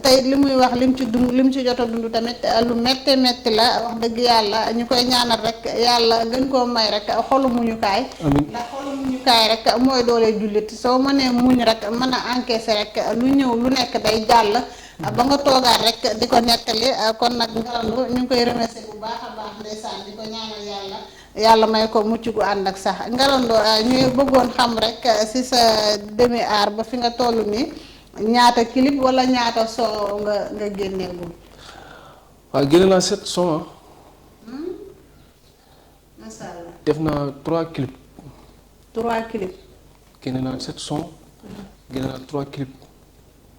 tey li muy wax lim ci dund lim ci jot a dund tamit lu metti metti la wax dëgg yàlla ñu koy ñaanal rek yàlla gën koo may rek xolu muñukaay ndax xolu muñukaay rek mooy doole jullit soo mënee muñ rek mën a encaisser rek lu ñëw lu nekk day jàll ba nga toogaat rek di ko nettali kon nag ngalandu ñu ngi koy remercier bu baax a baax ndeysaan di ko ñaanal yàlla may ko mucc gu ànd ak sax ngalandoo ñuy bëggoon xam rek ci sa demi art ba fi nga toll nii ñaata clip wala ñaata son nga génneegul. waaw génne naa 7 son masha Allah def naa 3 clip 3 clip génne naa 7 son génne naa 3 clip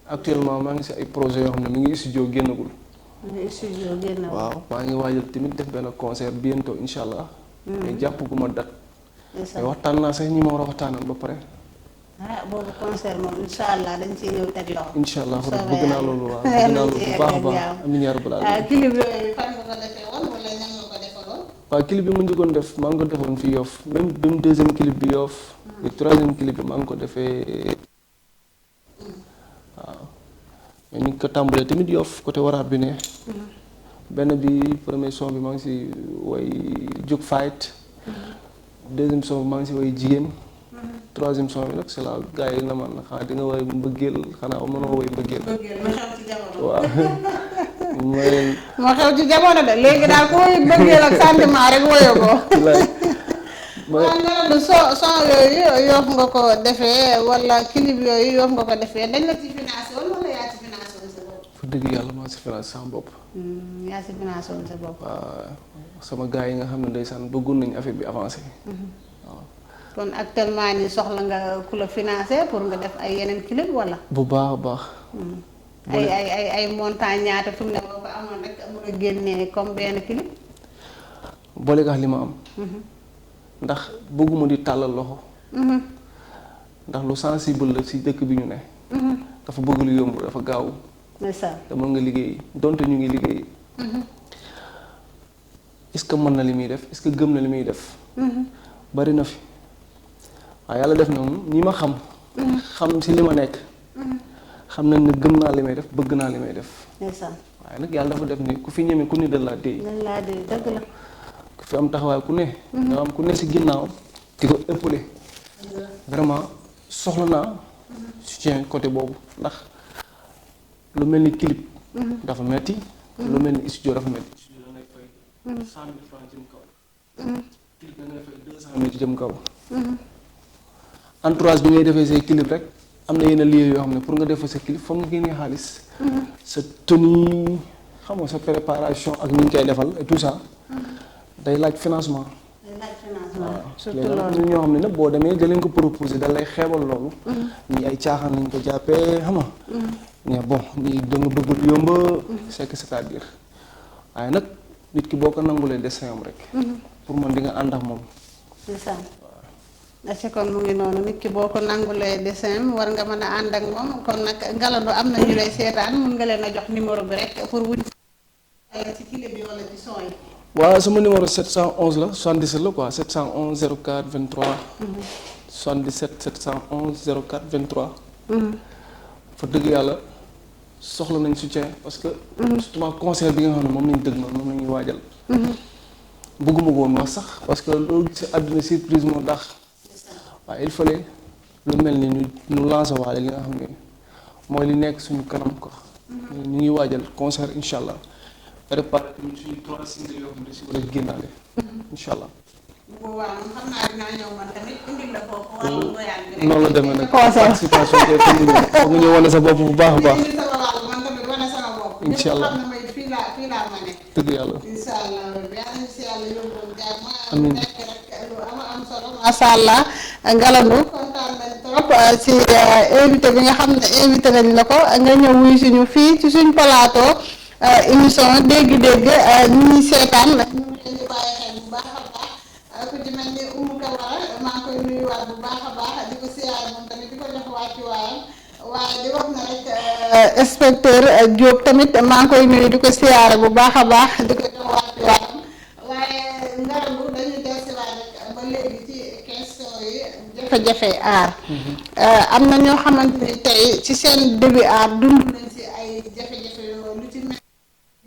actuellement maa ngi ci ay projet yoo xam ne mi ngi studio génnagul waaw maa ngi waajal tamit def benn concert bientôt insha allah mais jàpp gu ma dat mais waxtaan naa sax ñi ma war a waxtaanal ba pare boobu concert moom insha allah dañ ciy ñëw teg loxo insha allah bëgg naa loolu waaw bëgg naa loolu bu baax a baax amiin yaa rabbal aalamiin clip yooyu fan nga ko defee woon wala ñan nga ko defaloon waaw clip bi ma njëkkoon def maa ngi ko defoon fi Yoff même deuxième clip bi Yoff le troisième clip bi maa ngi ko defee waaw mais ñu ngi ko tàmbalee tamit Yoff côté waraat bi ne benn bi premier son bi maa ngi si way jóg fight deuxième son bi maa ngi si way jigéen troisième son bi nag c'est la gars yi na man xanaa di nga way mbëggeel xanaa mënoo way mbëggeel waaw moo xew ci jamono de léegi daal ko way mbëggeel ak sentiment rek woyo ko waaw ngalandu son yooyu Yoff nga ko defee wala clip yooyu Yoff nga ko defee dañ la ci financé woon wala yaa ci financé woon sa bopp fa dëgg yàlla maa si financé sama bopp yaa si financé woon sa bopp waaw sama gars yi nga xam ne ndeysaan bëggoon nañu affaire bi avancé waaw kon actuellement ni soxla nga ku la financé pour nga def ay yeneen clip wala bu baax a baax ay montant ñaata fi mu ne boo ko amoon rek mën a génnee comme benn clip boole gax li ma am ndax bëgguma di tàllal loxo ndax lu sensible la ci dëkk bi ñu ne dafa bëgg lu yomb dafa gaaw dama nga liggéey donte ñu ngi liggéey est-ce que mën na li muy def est-ce que gëm na li muy def bari na fi waaye yàlla def na moom ñi ma xam ci li ma nekk xam nañ ne gëm naa li may def bëgg naa li may def waaye nag yàlla dafa def ni ku fi ñeme ku ne dal laa déy dëgg la ku fi am taxawaay ku ne nga am ku ne ci ginnaaw di ko ëppale vraiment soxla naa soutien côté boobu ndax lu mel ni clip dafa metti lu mel ni studio dafa metti studio da ngay fay 100 000 francs jëm kaw clip da ngay fay 200 000 jëm kaw entourage bi ngay defee say clip rek am na yenn lieu yoo xam ne pour nga def fa sa clip foog nga génnee xaalis sa tenue xam nga sa préparation ak ni ñu koy defal et tout ça day laaj financement. waaw surtout léegi nag loolu. ñoo xam ne nag boo demee jëleen ko proposer da lay xeebal loolu. ñii ay caaxaan lañ ko jàppee xam nga. mais bon ñii da nga bëgg lu yomb. c'est-à-dire waaye nag nit ki boo ko nangulee destin am rek. pour man di nga ànd ak moom. c'est ça. ci kon mu ngi noonu nit ki boo ko nangulee dessin war nga mën a ànd ak moom kon nag Ngalandou am na ñu lay seetaan mun nga leen a jox numéro bi rek pour wuñ ci kile bi wala ci son yi. waaw sama numéro 711 la 77 la quoi 711 04 23. 77 711 04 23. fa dëgg yàlla soxla nañ soutien parce que. surtout concert bi nga xam ne moom lañ dëgg moom la ñuy waajal. bëgguma ko woon wax sax parce que loolu gis àdduna surprise moo tax. waaye il fallait lu mel ni ñu lancer waale li nga xam ne mooy li nekk suñu kanam quoi. ñu ngi waajal concert incha allah. préparé tamit suñu 3 singles yoo xam ne si war a génnaale. incha allah. waaw man xam naa dinaa ñëw man tamit indil la foofu wàllu ngoyaan bi rek. noonu la demee nag participation kay foog nga ñëw wane sa bopp bu baax a baax. indi sama wàll man tamit wane sama bopp. incha allah ñëpp xam ne may fii laa ma nekk. dëgg yàlla. incha allah yàlla na si yàlla yóbbu jàmm. amiin nekk rek lu am solo. macha allah Ngalandou kontaan nañ trop ci invité bi nga xam ne invité nañ la ko nga ñëw wuy suñu fii ci suñ plateau émission dégg-dégg ñu ngi seetaan ñu ngi leen di bàyyi xel bu baax a baax ku ci mel ni Oumou Camara maa ngi koy nuyuwaat bu baax a baax di ko siyaare moom tamit di ko jox wàccuwaayam waaye di wax na rek inspecteur Diop tamit maa ngi koy nuyu di ko siyaare bu baax a baax di ko jox wàccuwaayam waaye Ngalandou dañuy dellusiwaat rek ba léegi ci question yi jafe-jafe aar. am na ñoo xamante ni tey ci seen début aar dund nañ si ay jafe-jafe yooyu lu ci mel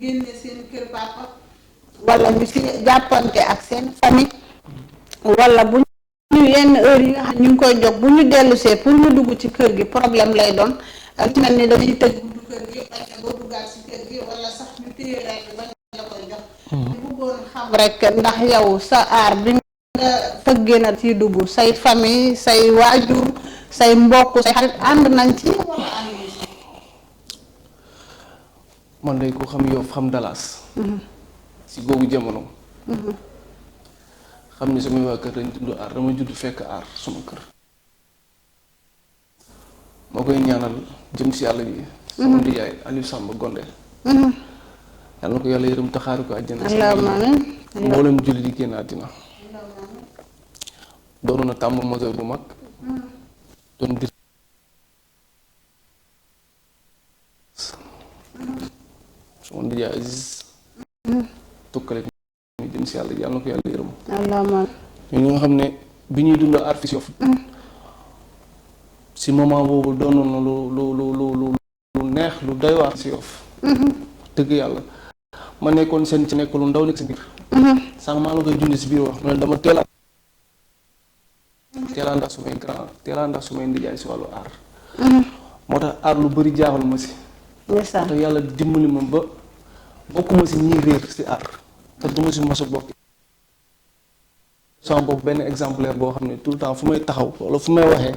génne seen kër papa wala ñu si jàppante ak seen famille wala bu ñu yenn heure yi nga xam ñu ngi koy jóg bu ñu dellusee pour ñu dugg ci kër gi problème lay doon ci mel ni dañuy tëj buntu kër gi bañ a boo duggaat si kër gi wala sax ñu téye rek bañ la koy jox. ñu bëggoon xam rek ndax yow sa aar bi nga fëggee na ci dugg say famille say waajur say mbokk say xarit ànd nañ ci wala ànd ci. man day ko xam yow xam Dalaas. si googu jamono. xam ni samay waa kër dañ dund aar dama judd fekk aar suma kër. moo koy ñaanal jëm si yàlla ji. sama ndiyaay Aliou Samba Gonde. yàlla na ko yàlla yërëm taxaari ko àjjana. allahumma amiin. mboolem julli di génn àddina. doonu na tàmm major bu mag. doon dir sama ndiyaay Aziz. tukkale ñu jëm si yàlla na ko yàlla yërëm. allahumma ñun ñi nga xam ne bi ñuy dund aar fi si Yoff si moment boobu doonoon na lu neex lu doy waar si Yoff. dëgg yàlla ma nekkoon seen ci nekk lu ndaw nekk si biir. sànq maa la koy junj si biir wax ma ne dama teelaa ndax sumay grand teelaa ndax sumay ndijaay si wàllu aar. moo tax aar lu bëri jaaxal ma si. moo tax yàlla dimbali ma ba bokkuma si ñiy réer si aar te duma si mos a bokk. sama bopp benn exemplaire boo xam ne tout le temps fu may taxaw wala fu may waxee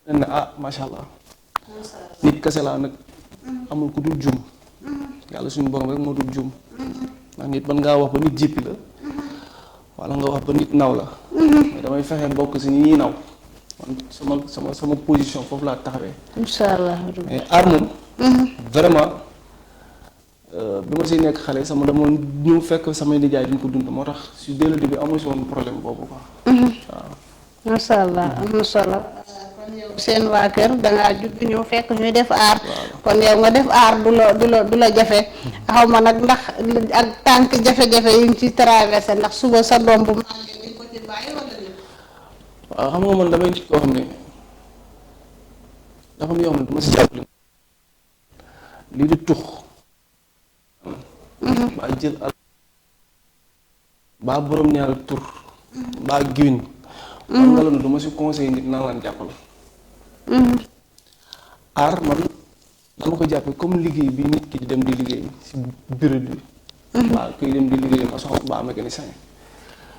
nen na ah macha allah nit kese laa nag amul ku dul juum yàlla suñu borom rek moo dul juum ndax nit man ngaa wax ba nit jéppi la wala nga wax ba nit naw la mais damay fexe bokk si ñi naw man sama position foofu laa taxawee incha allah mais aar moom vraiment bi ma siy nekk xale sama dama ñëw fekk samay nijaay duñ ko dund moo tax si dès le début amu si woon problème boobu quoi. waaw. macha allah am na solo. kon yow seen waa kër dangaa judd ñëw fekk ñuy def aar. kon yow nga def aar du la jafe. xaw ma nag ndax ak tànk jafe-jafe yi ñu ci traversé ndax suba sa doom bu màggee di ko ci bàyyi wala déet. waaw xam nga man damay nit koo xam ne dafa am yoo xam ne dama si jàppale lii di tux. baa jël al baa borom ñaari tur baa giwin xam nga loolu duma si conseil nit naa laan jàppal aar man dama ko jàppe comme liggéey bi nit ki di dem di liggéey si bureau bi baa kuy dem di liggéey maçon baa mécanicien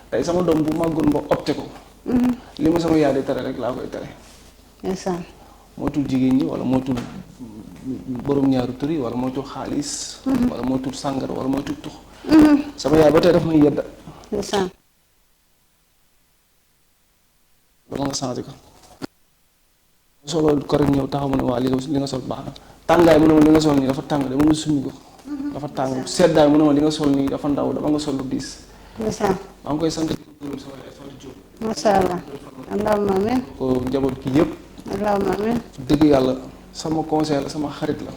tey sama doom bu màggoon ba opté ko li ma sama yaay di tere rek laa koy tere mootul jigéen ñi wala mootul borom ñaaru tur yi wala mootul xaalis. wala mootul sàngara wala mootul tux. sama yaay ba tey daf may yedda. ndeysaan. dama nga changé ko. solo ko rek ñëw taxaw mu ne waa li nga sol baax na tàngaay mu ne ma li nga sol nii dafa tàng dama nga summi ko. dafa tàng seddaay mu ne ma li nga sol nii dafa ndaw dama nga sol lu diis. ndeysaan. maa ngi koy sant di gërëm sama yaay Fatou Diop. macha allah. allahumma amiin. ko njaboot gi yëpp. allahumma amiin. dëgg yàlla sama conseil la sama xarit la.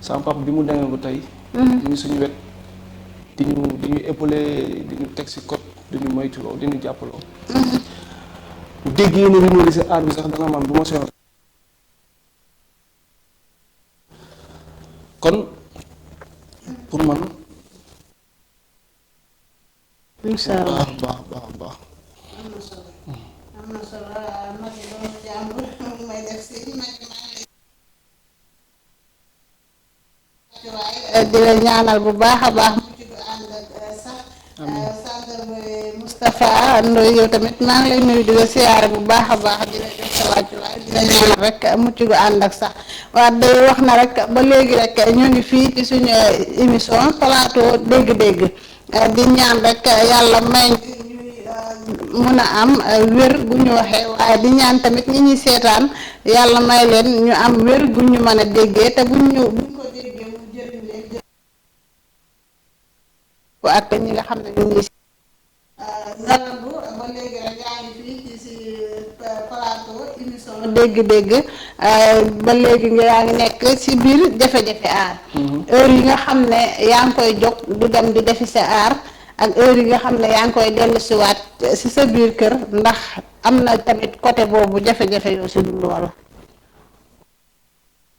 sama papa bi mu demee ba tey. ñu ngi suñu wet di ñu épaulé di ñu teg si code di ñu moytuloo di ñu jàppaloo. bu déggee ne rumeur si aar bi sax dana man bu ma soxla. kon pour man. incha allah baax. am na solo. am na solo Mati doomu jàmbur may def si Mati waaye di la ñaanal bu baax a baax mu ci du ànd ak sax santal mooy Moustapha Ndoye yow tamit maa ngi lay nuyu di la siyaare bu baax a baax di la jox sa wàccuwaay di la ñaanal rek mucc gu ànd ak sax waa day wax na rek ba léegi rek ñoo ngi fii ci suñu émission plateau dégg-dégg di ñaan rek yàlla may ñuy mun a am wér gu ñu waxee waaye di ñaan tamit ñi ñuy seetaan yàlla may leen ñu am wér gu ñu mën a déggee te buñ ko déggee mu jëriñ leen ak ñi nga xam ne ñu ngi ngalandu ba léegi rek yaa ngi fii ci si plateau émission dégg-dégg ba léegi yaa ngi nekk ci biir jafe-jafe aar heure yi nga xam ne yaa ngi koy jóg du dem di defi sa aar ak heure yi nga xam ne yaa ngi koy dellusiwaat ci sa biir kër ndax am na tamit côté boobu jafe-jafe yoo si dund wala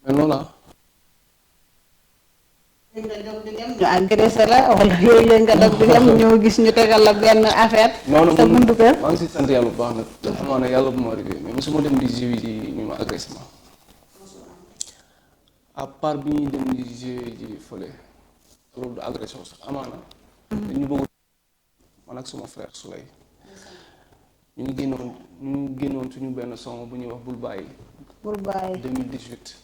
mais noonu la. léegi nga jóg di dem ñu agressé la wala léeg-léeg nga jóg di dem ñoo gis ñu tegal la benn affaire sa buntu kër. maa ngi si sant yàlla bu baax nag. amaana yàlla bu ma arrivé mais mosuma dem di jouer ji ñu ma agressé ma. à part bi ñuy dem di jouer ji fële loolu du agression sax amaana. dañu bëgg man ak suma frère Souley ñu ngi génnoon suñu benn son bu ñuy wax bul bàyyi. bul bàyyi 2018.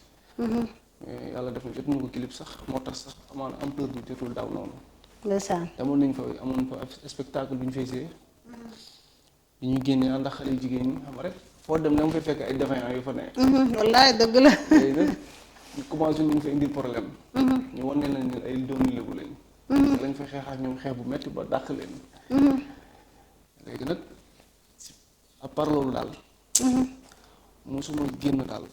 mais yàlla def na jot ñu ko clip sax moo tax sax amaana ampleur bi jotul daaw noonu. ndeysaan. demoon nañ fa amoon fa spectacle bu ñu fay see. bi ñu génnee ànd ak xale yu jigéen ñi xam nga rek foo dem da nga fay fekk ay défaillants yu fa ne. wallaay dëgg la. léegi nag ñu commencé ñu fa indil problème. ñu wan ne leen ay doomu lébu lañ. lañ fa xeex ak ñoom xeex bu metti ba dàq leen. léegi nag à part loolu daal. mosuma génn daal.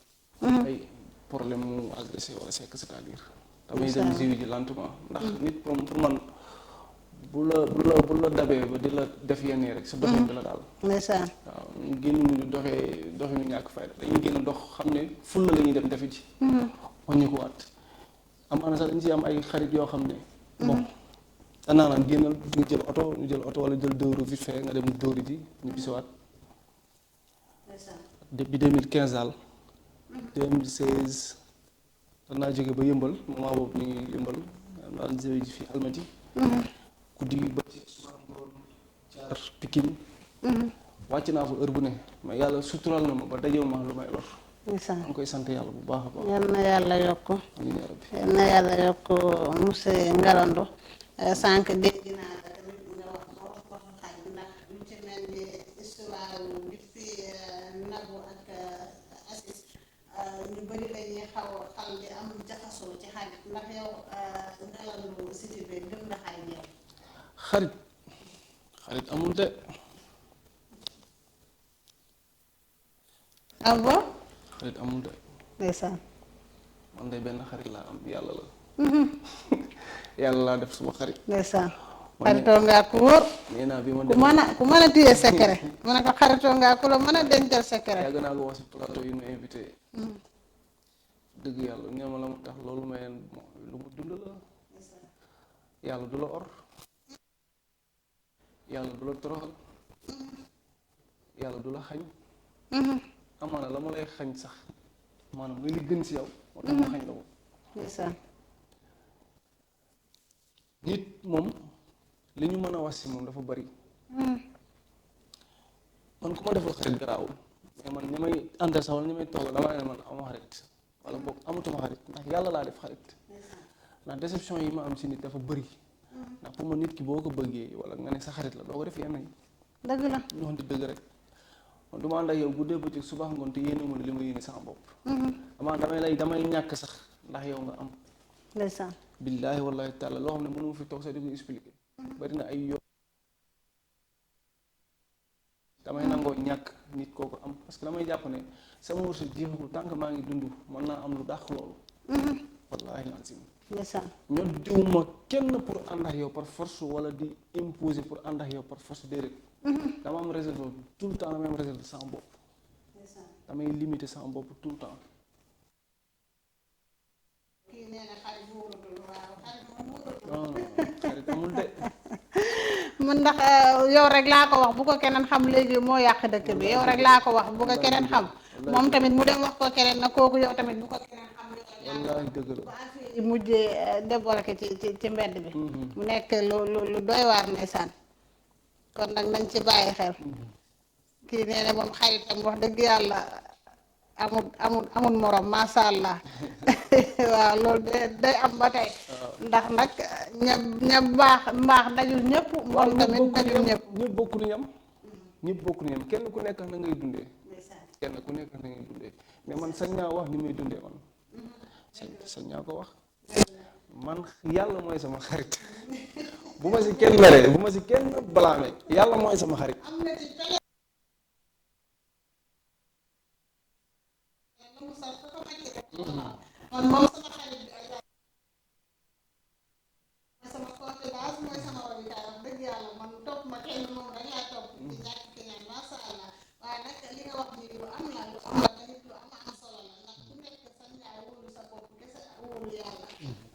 ay problème mu agressé wala sekk c'est-à-dire. damay dem jiw ji lentement ndax nit pour man bu la dabee ba di la def yenn rek sa doxin bi la daal. ndeysaan. waaw ñu génn ñu doxinu ñàkk fayda dañuy génn dox xam ne fulla la ñuy dem defi ci. waññi ko waat amaana sax dañ ci am ay xarit yoo xam ne. bon danaa naan génnal ñu jël oto wala jël deux roues vite fait nga dem dóori ji ñu bisiwaat. depuis 2015 daal. 2016 danaa jóge ba yëmbal moment boobu ñu ngi yëmbal daan jëwe ji fii Almadi. guddi ba ci jaar Pikine. wàcc naa fa heure bu ne mais yàlla suturaal na ma ba dajew ma lu may lor. ndeysaan. maa ngi koy sant yàlla bu baax a baax. yal na yàlla yokk. amiin yaa rabbi. yal na yàlla yokk monsieur Ngalandou sànq dégg naa la tamit nga wax ma wax ko xaj ndax lu ci mel ni histoire bi fi Nabou ak Aziz ñu bëri dañuy xaw di am jaxasoo ci xarit ndax yow Ngalandou Sidibé gëm nga xarit yow. xarit amul de. ah bon. xarit amul de. ndeysaan. man de benn xarit laa am yàlla la. yàlla laa def suma xarit. ndeysaan. xaritoo ngaa ku wóor. nee naa bi ma ku mën a téye secret. mu ne ko xaritoo ngaa ku la mën a dencal secret. yàgg naa ko wax si plateau yu ma invité. dëgg yàlla ñoo ma la mu tax loolu may lu mu dund la. yàlla du la or. yàlla du la toroxal. yàlla du la xañ. amaana la ma lay xañ sax maanaam muy li gën si yow. moo tax ma xañ la ko. ndeysaan. nit moom li ñu mën a wax si moom dafa bari. man ku ma defal xarit garaawul mais man ñi may àndal sax wala ñi may toogal dama ne man amuma xarit wala boog amatuma xarit ndax yàlla laa def xarit ndax déception yi ma am si nit dafa bëri ndax pour ma nit ki boo ko bëggee wala nga ne sa xarit la doo ko def yenn yi dëgg la ñu waxante dëgg rek man du ma ànd ak yow guddee bëccëg suba ngoon te yéene ma li ma yéene sama bopp amaa damay ñàkk sax ndax yow nga am ndeysaan billaahi wallaahi taala loo xam ne mënu ma fi toog sax di ko expliquer bari na ay yoon damay nangoo ñàkk nit kooku am parce que damay jàpp ne sama wërsëg jeexagul tant que maa ngi dund mën naa am lu dàq loolu wallaahi lazim ndeysaan ñoo diwuma kenn pour ànd ak yow par force wala di imposer pour ànd ak yow par force déedéet dama am réserve tout le temps dama am réserve sama bopp damay limiter sama bopp tout le temps kii nee na xarit wóoratul waaw xarit moom wóoratul non xarit amul de man ndax yow rek laa ko wax bu ko keneen xam léegi moo yàq dëkk bi yow rek laa ko wax bu ko keneen xam moom tamit mu dem wax ko keneen na kooku yow tamit bu ko keneen xam wallaahi dëgg la bu affaire yi mujjee débloqué ci mbedd bi mu nekk lu doy waar ndeysaan kon nag nañ ci bàyyi xel kii nee na moom xaritam wax dëgg yàlla amul morom masha Allah waaw loolu day am ba tey ndax nag ña mbaax dajul ñëpp moom tamit dajul ñëpp ñëpp bokku ñu yam ñëpp bokku ñu yam kenn ku nekk na ngay dundee kenn ku nekk na ngay dundee mais man sañ naa wax ni may dundee man sañ naa ko wax man yàlla mooy sama xarit bu ma si kenn mere bu ma si kenn balaame yàlla mooy sama xarit man moom sama xarit bi ay sama confidence mooy sama royukaay wax dëgg yàlla man topp ma kenn moom rek laa topp di ñàkk ki ñaan masha Allah waaye nag li nga wax ni lu am la tamit lu am solo la ndax ku nekk sa njaay wóolu sa bopp kese wóolu yàlla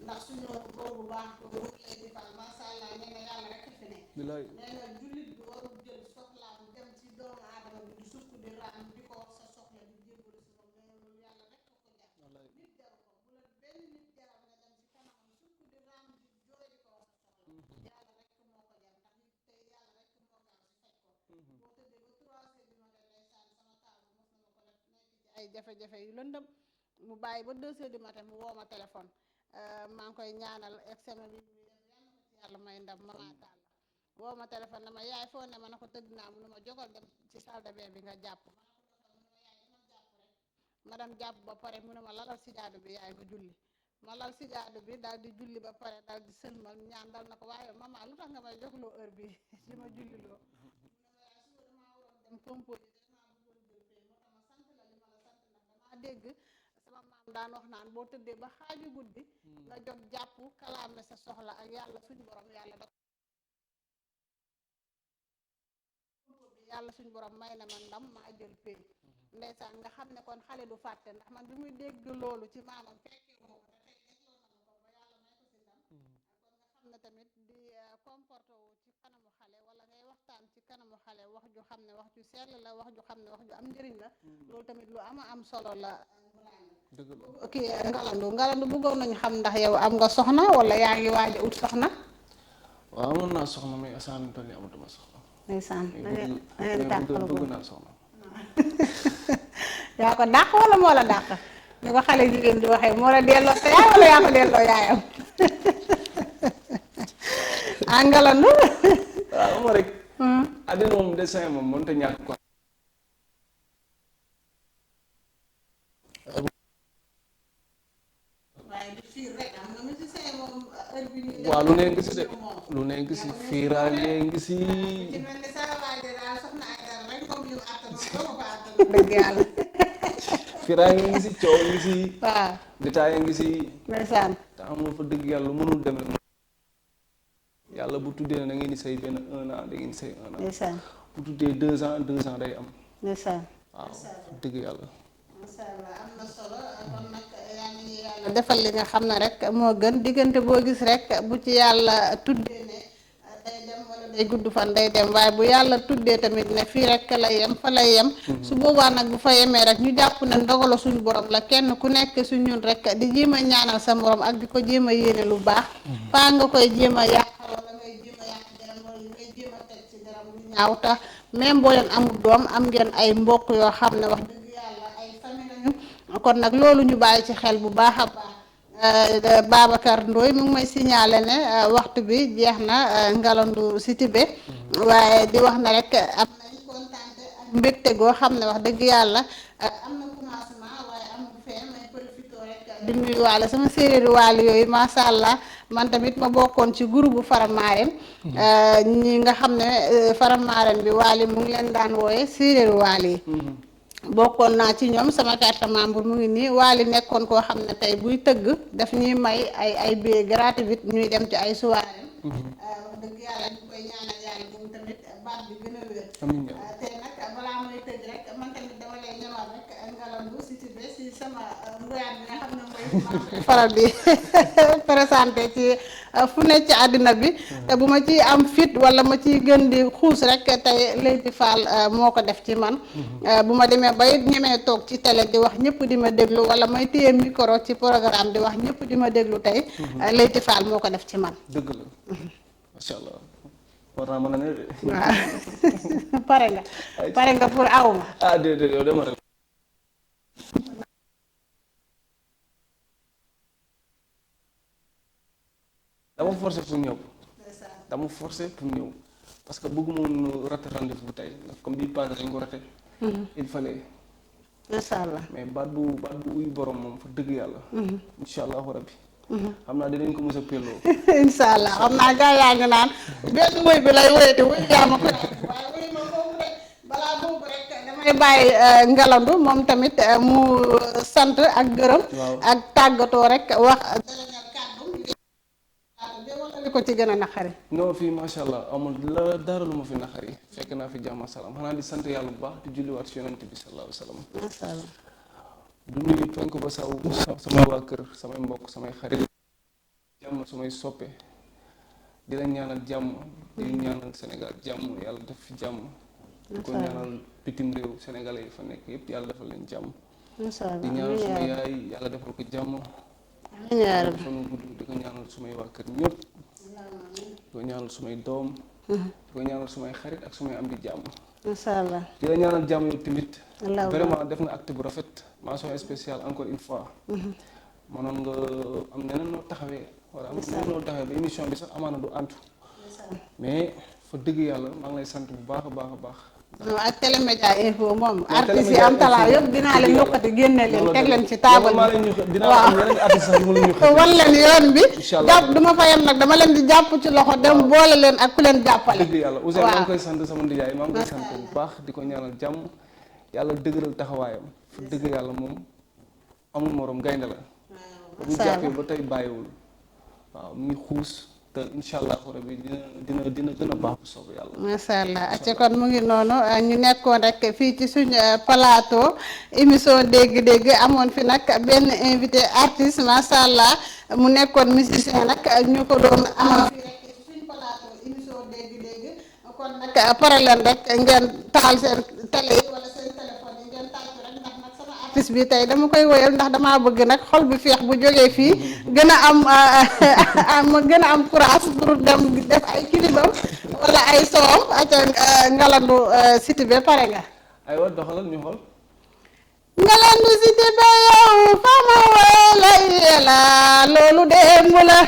ndax suñu góor bu baax ko bu lay defal masha Allah nee na yàlla rek fi ne nee na jullit bi warul jël soxlaam dem ci doomu aadama bi di sukk di raam di ko wax sa soxla di jébbalu si moom nee loolu yàlla rek ko ko jar nit jaru ko bu la benn nit jaral nga dem ci kanamam sukk di raam di jooy di ko wax sa soxla yàlla rek moo ko jar ndax nit tey yàlla rek moo gaaw si faj ko boo tëddee ba 3 heures du matin ndeysaan sama taal bi mos na ma ko def nekk ci ay jafe-jafe yu lëndëm mu bàyyi ba 2 heures du matin mu woo ma téléphone maa ngi koy ñaanal examen bi muy def yàlla ko ci yàlla may ndam mama taal la woo ma téléphone na ma yaay foo ne ma ne ko tëdd naa mu ne ma jógal dem ci salle de bain bi nga jàpp ma dem jàpp ba pare mu ne ma lalal sijaadu bi yaay nga julli ma lal sijaadu bi daal di julli ba pare daal di sëlmal ñaan dal na ko waaye mama lu tax nga may joxloo heure bi li ma julli loo damaa waroon dem composé damaa bëggoon jël pay moo tax ma sant la li ma la sant ndax damaa dégg sama maam daan wax naan boo tëddee ba xaaju guddi nga jóg jàpp kalaame sa soxla ak yàlla suñu borom yàlla suñu borom may na ma ndam maa jël pay ndeysaan nga xam ne kon xale du fàtte ndax man bi muy dégg loolu ci maamam fekkee moo ko te tey dégloo na ma ko ba yàlla may ko si ndam kon nga xam ne tamit di comporté wu ci kanamu xale wala ngay waxtaan ci kanamu xale wax ju xam ne wax ju sell la wax ju xam ne wax ju am njëriñ la loolu tamit lu am solo la kii ngalandu bëggoon nañu xam ndax yow am nga soxna wala yaa ngi waaj a ut soxna waaw amoon naa soxna mais asaan toll ni amatuma soxna ndeysaan bëgg naa soxna yaa ko dàq wala moo la dàq ñu ko xale jigéen di waxee moo la delloo sa yaay wala yaa ko delloo yaayam ngalandu waaw ama rek àddina moom dessin moom mënut a ñàkk quoi waaw lu ne ngi si de lu ne ngi si fiiraange ngi si dëgg yàlla fiiraange ngi si coow ngi si waaw détail ngi si ndeysaan te amul fa dëgg yàlla mënul dem yàlla bu tuddee na ngeen di say benn 1 an da ngeen di say 1 an ndeysaan bu tuddee 2 ans 2 ans day am ndeysaan waaw dëgg yàlla masha Allah am na solo kon nag yaa ngi yàlla defal li nga xam ne rek moo gën diggante boo gis rek bu ci yàlla tuddee ne day dem wala day gudd fan day dem waaye bu yàlla tuddee tamit ne fii rek lay yem fa lay yem su boobaa nag bu fa yemee rek ñu jàpp ne ndogalo suñu borom la kenn ku nekk su ñun rek di jéem a ñaanal sa morom ak di ko jéem a yéene lu baax faa nga koy jéem a yàq wala ngay jéem a yàq deram wala ngay jéem a teg ci deram lu ñaaw tax même boo leen amul doom am ngeen ay mbokk yoo xam ne wax dëgg yàlla ay famille lañu kon nag loolu ñu bàyyi ci xel bu baax a baax. Babacar Ndoye mi ngi may signalé ne waxtu bi jeex na Ngalandu Sidibé waaye di wax na rek am nañ kontaante ak mbégte goo xam ne wax dëgg yàlla am na commencement waaye amul fin may profité rek di nuyu waale sama séeréeri waale yooyu macha allah man tamit ma bokkoon ci groupe bu Faramaren ñi nga xam ne Faramaren bi waale mu ngi leen daan wooye séeréeri waale yi bokkoon naa ci ñoom sama carte membre mu ngi nii Waly nekkoon koo xam ne tey buy tëgg daf ñuy may ay billets gratuits ñuy dem ci ay soirée wax dëgg yàlla ñu koy ñaanal yàlla moom tamit baat bi gën a wér te nag balaa mooy tëj rek man tamit dama lay ñëwaat rek Ngalandu Sidibé si sama ngoyaat bi nga xam ne mooy faral di présenté ci fu ne ci àddina bi te bu ma ciy am fit wala ma ciy gën di xuus rek tey Leyti Fall moo ko def ci man bu ma demee bay ñemee toog ci télé di wax ñëpp di ma déglu wala may téye micro ci programme di wax ñëpp di ma déglu tey Leyti Fall moo ko def ci man. dëgg la macha allah war naa mën a ne de. waaw pare nga pour aw ma. ah déedéet yow dama rek. dama forcé pour ñëw. dama forcé pour ñëw parce que bëgguma woon raté rendez-vous bu tey ndax comme bii passé dañ ko raté. il fallait. macha allah mais baat bu uyu borom moom fa dëgg yàlla. incha allahu rabbi. xam naa dinañ ko mos a pelloo. incha allah xam naa gaa yaa ngi naan benn woy bi lay woyati woy yaa ma ko waaye woy ma boobu rek balaa boobu rek damay bàyyi Ngalandu moom tamit mu sant ak gërëm. ak tàggatoo rek wax. li ko ci gën a naqari. non fii macha allah amul la dara lu ma fi naqari fekk naa fi jàmm salaam xanaa di sant yàlla bu baax di julliwaat ci yonent bi sallallahu alayhi wa sallam. macha allah. du nuyu penk ba saw samay waa kër samay mbokk samay xarit jàmm samay soppe di la ñaanal jàmm di ñaanal Sénégal jàmm yàlla def fi jàmm di ko ñaanal bitim réew sénégalais yi fa nekk yépp yàlla defal leen jàmm di ñaanal suma yaay yàlla defal ko jàmm defal ko gudd di ko ñaanal sumay waa kër ñëpp di ko ñaanal sumay doom di ko ñaanal sumay xarit ak sumay am di jàmm macha allah di la ñaanal jàmm yow tamit vraiment def nga acte bu rafet mention spéciale encore une fois mënoon nga am neneen noo taxawee wala am neneen noo taxawee ba émission bi sax amaana du antu mais fa dëgg yàlla maa ngi lay sant bu baax a baax a baax ak Télémédia Info moom artistes yi am talaa yëpp dinaa leen yokkati génne leen teg leen ci taabal bi waaw wan leen yoon bi jàpp duma fa yem nag dama leen di jàpp ci loxo dem boole leen ak ku leen jàppale dëgg yàlla Ousseyn maa ngi koy sant sama ndijaay maa ngi koy sant bu baax di ko ñaanal jàmm yàlla dëgëral taxawaayam fa dëgg yàlla moom amul morom gaynde la ba mu jàppee ba tey bàyyiwul waaw mu ngi xuus te incha allah rabbi dina gën a baax bu soobu yàlla. macha allah acca kon mu ngi noonu ñu nekkoon rek fii ci suñu plateau émission dégg-dégg amoon fi nag benn invité artiste macha allah mu nekkoon musicien nag ñu ko doon amoon fii rek suñu plateau émission dégg-dégg kon nag pare leen rek ngeen taxal seen télé yi wala seen téléphone yi ngeen tàccu rek ndax nag sama artiste bi tey dama koy woyal ndax damaa bëgg nag xol bi feex bu jógee fii gën a am gën a am courage pour dem def ay kilibam wala ay soom aca Ngalandu Sidibé pare nga aywa doxalal ñu xool Ngalandu Sidibé yow fama wala yela loolu démb la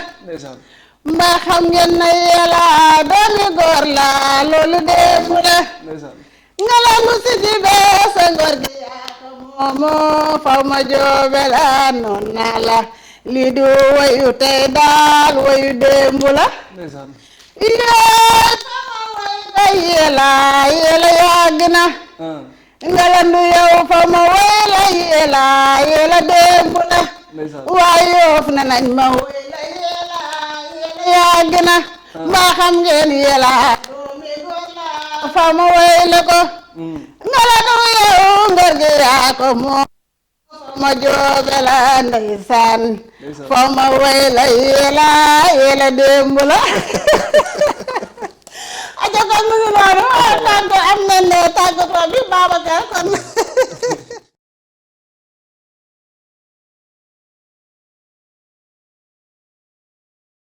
mbaa xam ngeen na yela doomi góor la loolu démb la Ngalandu Sidibé sa ngor gi yaa ko moomoo faw ma joobe la noon naa la lii du wayu tey daal wayu démb la yee sama way la yela yàgg na Ngalandu yow fa ma way la yela démb la waaye yoof na nañ ma way la yela yàgg na mbaa xam ngeen yela doomi góor la fa ma way la ko Ngalandu yow ngor gi yaa ko moom ma joobe la ndeysaan foo ma way la yela démb la aja kon mu ngi noonu tàgg am nañ ne tàggatoo bi Babacar kon